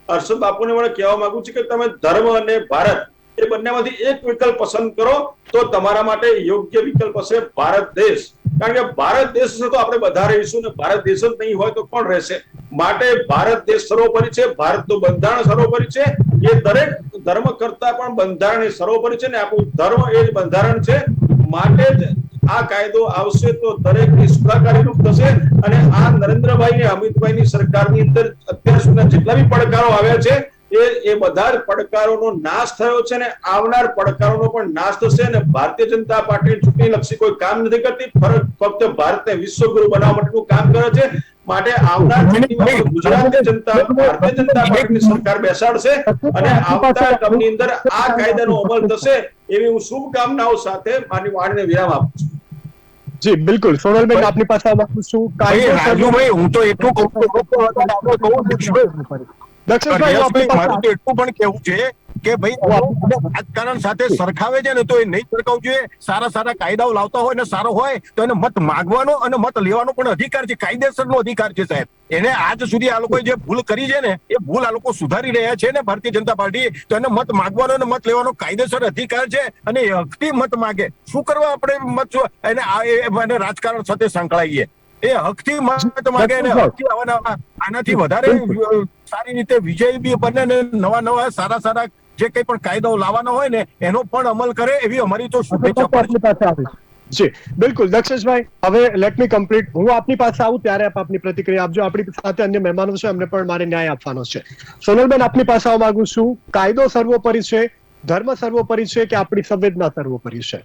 હર્ષદ બાપુને પણ કહેવા માંગુ છું કે તમે ધર્મ અને ભારત એ બંનેમાંથી એક વિકલ્પ પસંદ કરો તો તમારા માટે યોગ્ય વિકલ્પ હશે ભારત દેશ. કારણ કે ભારત દેશ છે તો આપણે બધા રહીશું, ને ભારત દેશ જ નહીં હોય તો કોણ રહેશે? માટે ભારત દેશ સર્વોપરી છે, ભારતનું બંધારણ સર્વોપરી છે. એ દરેક ધર્મ કરતા પણ બંધારણ એ સર્વોપરી છે, ને આપણું ધર્મ એ જ બંધારણ છે. માટે જ આ કાયદો આવશે તો દરેકની સુખાકારીરૂપ થશે. અને આ નરેન્દ્રભાઈ ને અમિતભાઈની સરકારની અંદર અત્યાર સુધીના જેટલા બી પડકારો આવ્યા છે એ બધા જ પડકારોનો નાશ થયો છે, ને આવનાર પડકારોનો પણ નાશ થશે. અને ભારતીય જનતા પાર્ટી ચૂંટણી લક્ષી કોઈ કામ નથી કરતી, ફક્ત ભારતને વિશ્વગુરુ બનાવવા માટેનું કામ કરે છે. માટે આવનાર ચૂંટણીમાં ગુજરાતની જનતા ભારતીય જનતા પાર્ટીની સરકાર બેસાડશે અને આવતા ટર્મની અંદર આ કાયદાનો અમલ થશે એવી હું શુભકામનાઓ સાથે મારી વાણીને વિરામ આપું છું. જી બિલકુલ. સોનલબેન, આપની પાસે આવવા છું. રાજુભાઈ, હું તો એટલું કહું છું મારું તો એટલું પણ કેવું છે કે ભાઈ રાજકારણ સાથે સરખાવે છે ને તો એ નહીં સરખાવવું જોઈએ. સારા સારા કાયદાઓ લાવતા હોય ને સારો હોય તો એને મત માંગવાનો અને મત લેવાનો પણ અધિકાર છે, કાયદેસરનો અધિકાર છે સાહેબ. એને આજ સુધી આ લોકોએ જે ભૂલ કરી છે ને એ ભૂલ આ લોકો સુધારી રહ્યા છે ને ભારતીય જનતા પાર્ટી, તો એને મત માંગવાનો અને મત લેવાનો કાયદેસર અધિકાર છે. અને એ હકથી મત માંગે. શું કરવા આપણે મત એને રાજકારણ સાથે સંકળાઈએ? એ હકથી મત માંગે અને હકથી આનાથી વધારે સારી રીતે વિજય બી બને ને નવા નવા સારા સારા જે કંઈ પણ કાયદાઓ લાવવાના હોય ને એનો પણ અમલ કરે એવી અમારી તો અઝહદ શુભેચ્છા બાપુ પણ આપની પાસે આવે છે. જી બિલકુલ દક્ષેશભાઈ, હવે લેટ મી કમ્પ્લીટ. હું આપની પાસે આવું ત્યારે આપ આપની પ્રતિક્રિયા આપજો. આપણી સાથે અન્ય મહેમાનો છે, એમને પણ મારે ન્યાય આપવાનો છે. સોનલબેન, આપની પાસે આવવા માંગુ છું. કાયદો સર્વોપરી છે, ધર્મ સર્વોપરી છે કે આપણી સંવેદના સર્વોપરી છે?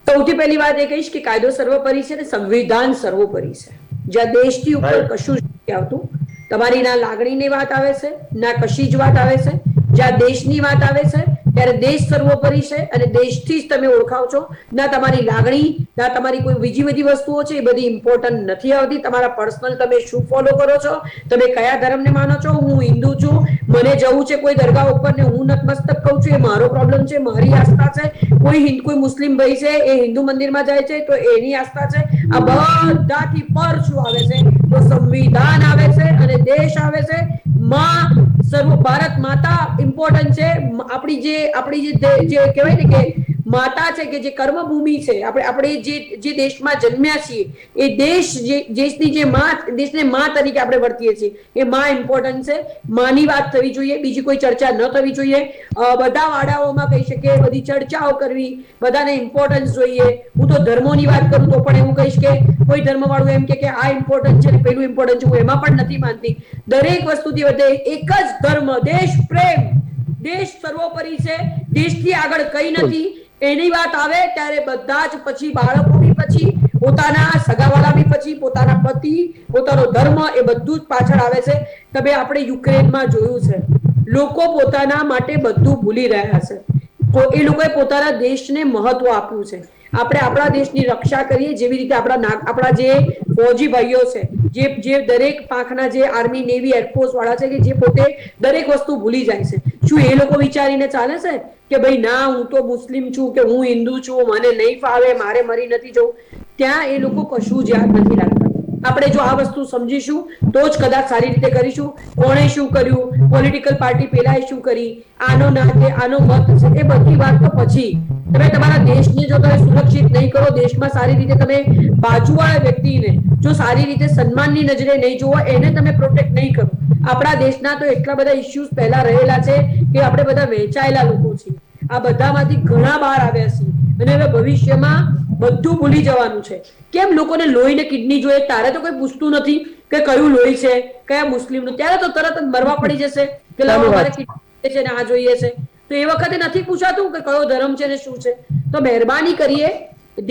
સૌથી પહેલી વાત એ કહીશ કે કાયદો સર્વોપરી છે ને સંવિધાન સર્વોપરી છે. જ્યાં દેશથી ઉપર કશું જ નથી આવતું. તમારી ના લાગણીની વાત આવે છે, ના કશી જ વાત આવે છે. જ્યાં દેશની વાત આવે છે ત્યારે દેશ સર્વોપરી છે અને દેશથી જ તમે ઓળખાવ છો. ના તમારી લાગણી, ના તમારી કોઈ બીજી બધી વસ્તુઓ છે, એ બધી ઇમ્પોર્ટન્ટ નથી આવતી. તમારા પર્સનલ તમે શું ફોલો કરો છો, તમે કયા ધર્મને માનો છો. હું હિન્દુ છું, મને જવું છે કોઈ દરગાહ ઉપર ને હું નતમસ્તક કહું છું, એ મારો પ્રોબ્લેમ છે, મારી આસ્થા છે. કોઈ મુસ્લિમ ભાઈ છે એ હિન્દુ મંદિરમાં જાય છે તો એની આસ્થા છે. આ બધાથી પર શું આવે છે તો સંવિધાન આવે છે અને દેશ આવે છે. ભારત માતા ઇમ્પોર્ટન્ટ છે. આપણી જે કહેવાય ને કે માતા છે, કે જે કર્મભૂમિ છે, આપણે જે દેશમાં જન્મ્યા છીએ, એ દેશની જે માં, દેશને માં તરીકે આપણે વર્તીએ છીએ, એ માં ઇમ્પોર્ટન્ટ છે. માની વાત થવી જોઈએ, બીજી કોઈ ચર્ચા ન થવી જોઈએ. બધા વાડાઓમાં કહી શકીએ, બધી ચર્ચાઓ કરવી, બધાને ઇમ્પોર્ટન્સ જોઈએ. હું તો ધર્મોની વાત કરું તો પણ એવું કહીશ કે કોઈ ધર્મ વાળું એમ કે આ ઇમ્પોર્ટન્ટ છે, પેલું ઇમ્પોર્ટન્ટ છે, હું એમાં પણ નથી માનતી. દરેક વસ્તુથી વધે એક જ ધર્મ, દેશ પ્રેમ. દેશ સર્વોપરી છે, દેશથી આગળ કઈ નથી. એની વાત આવે ત્યારે બધા જ પછી બાળકો બી પછી, પોતાના સગાવાળા બી પછી, પોતાના પતિ, પોતાનો ધર્મ, એ બધું જ પાછળ આવે છે. તમે આપણે યુક્રેનમાં જોયું છે, લોકો પોતાના માટે બધું ભૂલી રહ્યા છે. તો એ લોકોએ પોતાના દેશને મહત્વ આપ્યું છે. આપણે આપણા દેશની રક્ષા કરીએ, જેવી રીતે આપણા જે ફૌજી ભાઈઓ છે, જે દરેક પાંખના જે આર્મી, નેવી, એરફોર્સ વાળા છે, કે જે પોતે દરેક વસ્તુ ભૂલી જાય છે. શું એ લોકો વિચારીને ચાલે છે કે ભાઈ ના, હું તો મુસ્લિમ છું, કે હું હિન્દુ છું, મને નહીં ફાવે, મારે મરી નથી જવું? ત્યાં એ લોકો કશું જ યાદ નથી રાખતા. આપણે જો આ વસ્તુ સમજીશું તો જ કદાચ સારી રીતે કરીશું. કોણે શું કર્યું, પોલિટિકલ પાર્ટી પેલાએ શું કરી, આનો ના કે આનો મત છે, એ બધી વાત તો પછી. તમે તમારા દેશને જો તમે સુરક્ષિત નહીં કરો, દેશમાં સારી રીતે તમે બાજુવાળા વ્યક્તિને જો સારી રીતે સન્માનની નજરે નહીં જોવો, એને તમે પ્રોટેક્ટ નહીં કરો. આપણા દેશના તો એટલા બધા ઇશ્યુઝ પહેલા રહેલા છે કે આપણે બધા વહેંચાયેલા લોકો છીએ. આ બધામાંથી ઘણા બહાર આવ્યા છીએ અને હવે ભવિષ્યમાં બધું ભૂલી જવાનું છે. કેમ લોકોને લોહી ને કિડની જોઈએ, તારે તો કોઈ પૂછતું નથી કે કયું લોહી છે, કયા મુસ્લિમનું. ત્યારે તો તરત જ મરવા પડી જશે કે લાવો મારે કિડની છે ને આ જોઈએ છે. તો એ વખતે નથી પૂછાતું કે કયો ધર્મ છે ને શું છે. તો મહેરબાની કરીએ,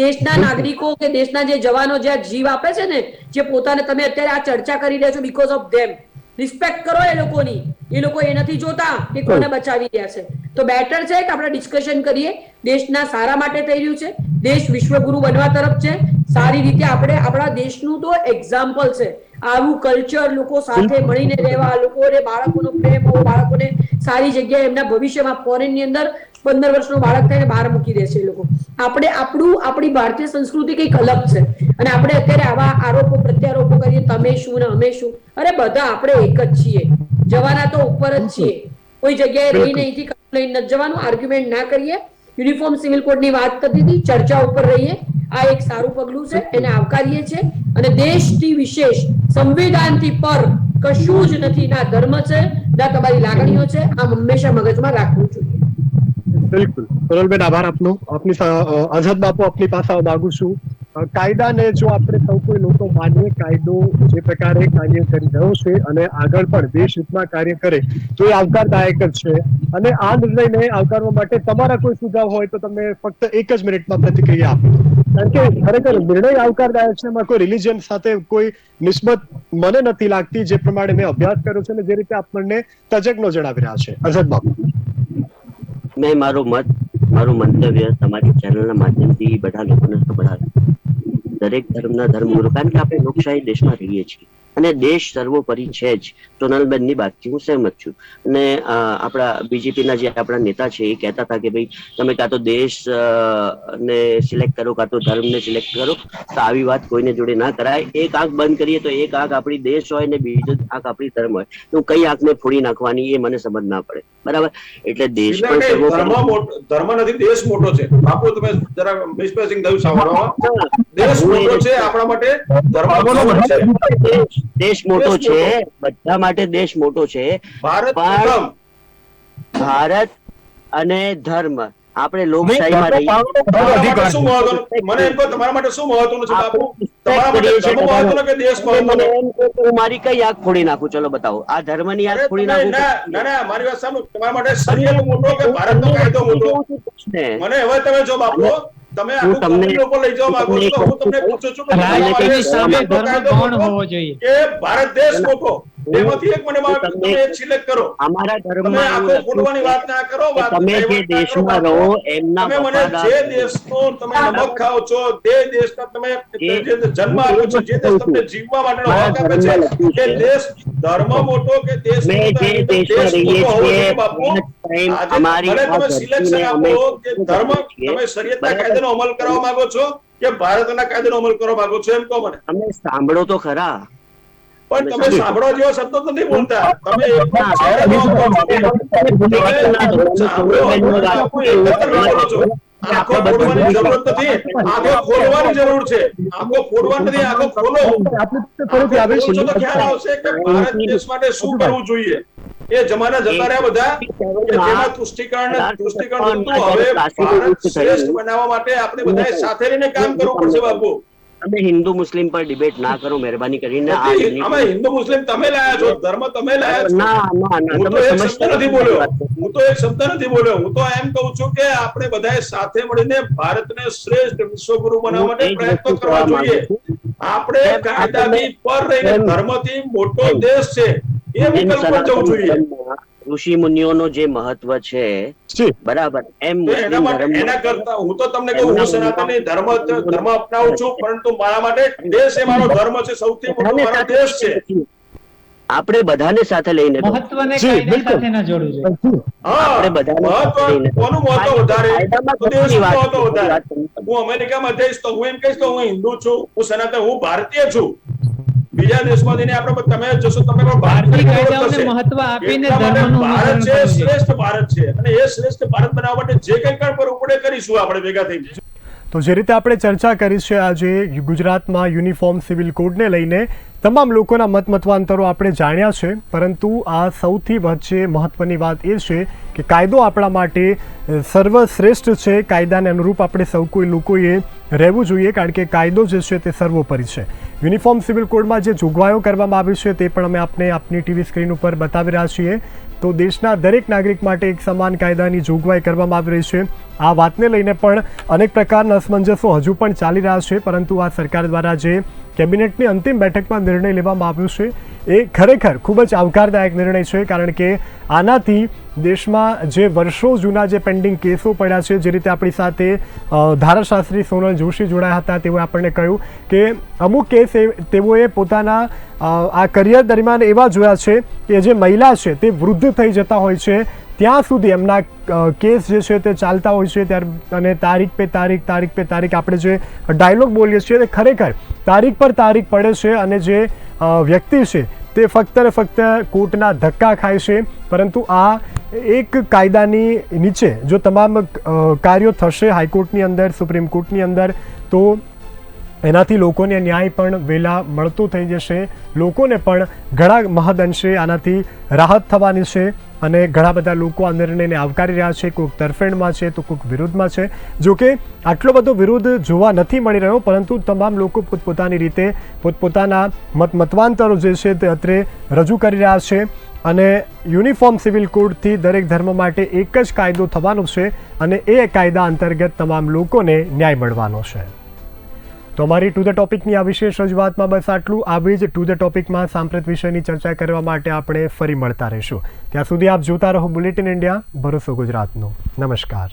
દેશના નાગરિકો કે દેશના જે જવાનો જે જીવ આપે છે ને, જે પોતાને, તમે અત્યારે આ ચર્ચા કરી રહ્યા છો બીકોઝ ઓફ ધેમ, રિસ્પેક્ટ કરો એ લોકોની. એ લોકો એ નથી જોતા કે કોને બચાવી રહ્યા છે. તો બેટર છે કે આપણે ડિસ્કશન કરીએ. દેશના સારા માટે થઈ રહ્યું છે. દેશ વિશ્વગુરુ બનવા તરફ છે. સારી રીતે આપણે આપણા દેશનું તો એક્ઝામ્પલ છે. આવું કલ્ચર, લોકો સાથે મળીને રહેવા, લોકોને બાળકોનો પ્રેમ, બાળકોને સારી જગ્યાએ એમના ભવિષ્યમાં, ફોરેનની અંદર 15 વર્ષનું બાળક થઈને બહાર મૂકી દે છે એ લોકો. આપણી ભારતીય સંસ્કૃતિ કંઈક અલગ છે અને આપણે અત્યારે આવા આરોપો પ્રત્યારોપો કરીએ, તમે શું ને અમે શું. અરે બધા આપણે એક જ છીએ, જવાના તો ઉપર જ છીએ. કોઈ જગ્યાએ રહીને અહીંથી લઈને નથી જવાનું. આર્ગ્યુમેન્ટ ના કરીએ. યુનિફોર્મ સિવિલ કોડની વાત થતી હતી, ચર્ચા ઉપર રહીએ. આ એક સારું પગલું છે, એને આવકારીએ છીએ. અને દેશથી વિશેષ, સંવિધાનથી પર કશું જ નથી. ના ધર્મ છે, ના તમારી લાગણીઓ છે. આમ હંમેશા મગજમાં રાખવું જોઈએ. બિલકુલ સોનલબેન, આભાર આપનો. અઝહદ બાપુ, આપની પાસે આવવા માંગુ છું. કાયદાને જો આપણે સૌ કોઈ લોકો માનીએ, કાયદો જે પ્રકારે કાર્ય કરી રહ્યો છે અને આગળ પણ દેશ હિતમાં કાર્ય કરે તો એ આવકારદાયક જ છે. અને આ નિર્ણયને આવકારવા માટે તમારા કોઈ સુઝાવ હોય તો તમે ફક્ત 1 જ મિનિટમાં પ્રતિક્રિયા આપો. કારણ કે ખરેખર નિર્ણય આવકારદાયક છે, એમાં કોઈ રિલિજન સાથે કોઈ નિસ્બત મને નથી લાગતી, જે પ્રમાણે મેં અભ્યાસ કર્યો છે અને જે રીતે આપણને તજજ્ઞો જણાવી રહ્યા છે. અઝહદ બાપુ, મેં મારું મંતવ્ય તમારી ચેનલના માધ્યમથી બધા લોકોને સંભળાવ્યું. દરેક ધર્મના ધર્મગુરુ, કારણ કે આપણે લોકશાહી દેશમાં રહીએ છીએ અને દેશ સર્વોપરી છે જ. સોનલબેનની વાતથી હું સહેમત છું. અને આપણા બીજેપીના જે આપણા નેતા છે એ કહેતા હતા કે ભાઈ તમે કાં તો દેશ ને સિલેક્ટ કરો, કાં તો ધર્મને સિલેક્ટ કરો. તો આવી વાત કોઈને જોડે ના કરાય. એક આંખ બંધ કરીએ તો એક આંખ આપણી દેશ હોય ને બીજો આંખ આપણી ધર્મ હોય. તો કઈ આંખને ફોડી નાખવાની એ મને સમજ ના પડે. બરાબર? એટલે દેશ પણ ધર્મ નથી, દેશ મોટો છે. બાપુ તમે જરા મિસપ્રેસિંગ થયું સાંભળવામાં. દેશ મોટો છે આપણા માટે, ધર્મ છે. દેશ મોટો છે, બધા માટે દેશ મોટો છે. ભારત પ્રથમ. ભારત અને ધર્મ આપણે લોકશાહીમાં રહીએ તમારા માટે શું મહત્વનું? મને એમ કહો, તમારા માટે શું મહત્વનું છે બાપુ? તમારા માટે ધર્મ મહત્વનો કે દેશ મહત્વનો? હું મારી કઈ આંખ ફોડી નાખું? ચલો બતાવો, આ ધર્મની આંખ ફોડી નાખું? ના, મારી વાત સાંભળો. તમારા માટે શરીયત મોટો કે ભારતનો કાયદો મોટો? મને હવે તમે જો બાપુ, તમે આખું તમને- લોકો લઈ જવા માંગો છો, તો હું તમને પૂછું છું કે રાજકીય સામે ભારતનો ધર્મ કાયદો ગૌણ મોટો હોવો જોઈએ. કે ભારત દેશ મોટો? એમાંથી એક મને તમે એક સિલેક્ટ કરો. અમારા તમે ધર્મમાં આખો ફોડવાની વાત ના કરો. વાત તમે જે કઈ વાત ના કરો દેશમાં બાપુ. રહો એમના તમે મને વફાદાર જે દેશનો તમે નમક ખાઓ છો, તે દેશના તમે જે જન્મ આપ્યો છો, જે દેશ તમને જીવવા માટેનો હક આપે છે, કે દેશ ધર્મ મોટો કે દેશ મેં મોટો? જે દેશ દેશમાં રહીએ મોટો હોવો છીએ જોઈએ બાપુ. આજે અમારી ભલે તમે આ સિલેક્શન ધરતીને આપો અમે કે ધર્મ, તમે શરીયતના કાયદાનો અમલ કરવા માંગો છો કે ભારતના કાયદાનો અમલ કરવા માંગો છો, એમ કહો મને. તમે સાંભળો તો ખરા. પણ તમે સાંભળવા જેવા શબ્દો તો નહીં બોલતા. તમે એક પણ શહેર ન કહો છો. આંખો ફોડવાની જરૂર નથી, આંખો ખોલવાની જરૂર છે. આંખો ફોડવાની નથી, આંખો ખોલો. આંખો ખોલશો તો ખ્યાલ આવશે કે ભારત દેશ માટે શું કરવું જોઈએ. એ જમાના જતા રહ્યા બધા કે જેમાં તુષ્ટિકરણ હતું. હવે ભારત શ્રેષ્ઠ બનાવવા માટે આપણે બધાએ સાથે રહીને કામ કરવું પડશે બાપુ. તમે હિન્દુ મુસ્લિમ પર ડિબેટ ના કરો મહેરબાની કરીને. આ અમે હિન્દુ મુસ્લિમ તમે લાયા છો, ધર્મ તમે લાયા છો. ના ના ના, હું તો તમે એક શબ્દ સમજતા નથી બોલ્યો. હું તો એક શબ્દ નથી બોલ્યો. હું તો એમ કહું છું કે આપણે બધાએ સાથે મળીને ભારતને શ્રેષ્ઠ વિશ્વગુરુ બનાવવા માટે પ્રયત્નો કરવા જોઈએ. આપણે કાયદાથી પર રહીને ધર્મથી મોટો દેશ છે એ વિકલ્પ પર જવું જોઈએ. ઋષિ મુનિઓનો જે મહત્વ છે બરાબર, એમ તો એના માટે એના કરતા હું તો તમને કહું, હું સનાતની ધર્મ અપનાવું છું, પરંતુ મારા માટે દેશ એ મારો ધર્મ છે, સૌથી મોટો મારો દેશ છે. આપણે બધાને સાથે લઈને તો. મહત્વને કાયદા સાથે ના જોડવું જોઈએ. હા, આપણે બધાને સાથે લઈને તો. કોનું મહત્વ વધારે? કાયદામાં તો દેશનું કેટલી વાત મહત્વ વધારે. છે? હું અમેરિકામાં જઈશ તો હું એમ કહીશ કે હું હિન્દુ છું, હું સનાતન, હું ભારતીય છું. બીજા દેશમાં જઈને આપણે તમે જશો, તમે પણ ભારતીય ભારતીય કાયદાઓને મહત્વ આપીને એટલા માટે ધર્મનું ભારત અનુસરણ છે કરવું જોઈએ. શ્રેષ્ઠ ભારત છે, અને એ શ્રેષ્ઠ ભારત બનાવવા માટે જે કંઈ પણ કરવું પડે કરીશું આપણે ભેગા થઈને. તો જે રીતે આપણે ચર્ચા કરી છે આજે ગુજરાતમાં યુનિફોર્મ સિવિલ કોડને લઈને તમામ લોકોના મતમતાંતરો આપણે જાણ્યા છે, પરંતુ આ સૌથી વચ્ચે મહત્વની વાત એ છે કે કાયદો આપણા માટે સર્વશ્રેષ્ઠ છે. કાયદાને અનુરૂપ આપણે સૌ કોઈ લોકોએ રહેવું જોઈએ, કારણ કે કાયદો જે છે તે સર્વોપરી છે. યુનિફોર્મ સિવિલ કોડમાં જે જોગવાઈઓ કરવામાં આવી છે તે પણ અમે આપને આપની ટીવી સ્ક્રીન ઉપર બતાવી રહ્યા છીએ. તો દેશના દરેક નાગરિક માટે એક સમાન કાયદાની જોગવાઈ કરવામાં આવી રહી છે. આ વાતને લઈને પણ અનેક પ્રકારના અસમંજસો હજુ પણ ચાલી રહ્યા છે, પરંતુ આ સરકાર દ્વારા જે કેબિનેટની અંતિમ બેઠકમાં નિર્ણય લેવામાં આવ્યો છે એ ખરેખર ખૂબ જ આવકારદાયક નિર્ણય છે, કારણ કે આનાથી દેશમાં જે વર્ષો જૂના જે પેન્ડિંગ કેસો પડ્યા છે, જે રીતે આપણી સાથે ધારાશાસ્ત્રી સોનલ જોશી જોડાયા હતા, તેઓએ આપણને કહ્યું કે અમુક કેસ તેઓએ પોતાના આ કરિયર દરમિયાન એવા જોયા છે કે જે મહિલા છે તે વૃદ્ધ થઈ જતા હોય છે ત્યાં સુધી એમના કેસ જે છે તે ચાલતા હોય છે. અને તારીખ પે તારીખ આપણે જે ડાયલોગ બોલીએ છીએ તે ખરેખર તારીખ પર તારીખ પડે છે, અને જે વ્યક્તિ છે તે ફક્ત ને ફક્ત કોર્ટના ધક્કા ખાય છે. પરંતુ આ એક કાયદાની નીચે જો તમામ કાર્યો થશે હાઈકોર્ટની અંદર, સુપ્રીમ કોર્ટની અંદર, તો એનાથી લોકોને ન્યાય પણ વહેલા મળતો થઈ જશે. લોકોને પણ ઘણા મહદઅંશે આનાથી રાહત થવાની છે, અને ઘણા બધા લોકો આ નિર્ણયને આવકારી રહ્યા છે. કોઈક તરફેણમાં છે તો કોઈક વિરોધમાં છે. જોકે આટલો બધો વિરોધ જોવા નથી મળી રહ્યો, પરંતુ તમામ લોકો પોતપોતાની રીતે પોતપોતાના મતમતાંતરો જે છે તે અત્રે રજૂ કરી રહ્યા છે. અને યુનિફોર્મ સિવિલ કોડથી દરેક ધર્મ માટે એક જ કાયદો થવાનો છે, અને એ કાયદા અંતર્ગત તમામ લોકોને ન્યાય મળવાનો છે. તો અમારી ટુ ધ ટોપિકની આ વિશેષ રજૂઆતમાં બસ આટલું. આવી જ ટુ ધ ટોપિકમાં સાંપ્રત વિષયની ચર્ચા કરવા માટે આપણે ફરી મળતા રહીશું. ત્યાં સુધી આપ જોતા રહો બુલેટિન ઇન્ડિયા, ભરોસો ગુજરાતનો. નમસ્કાર.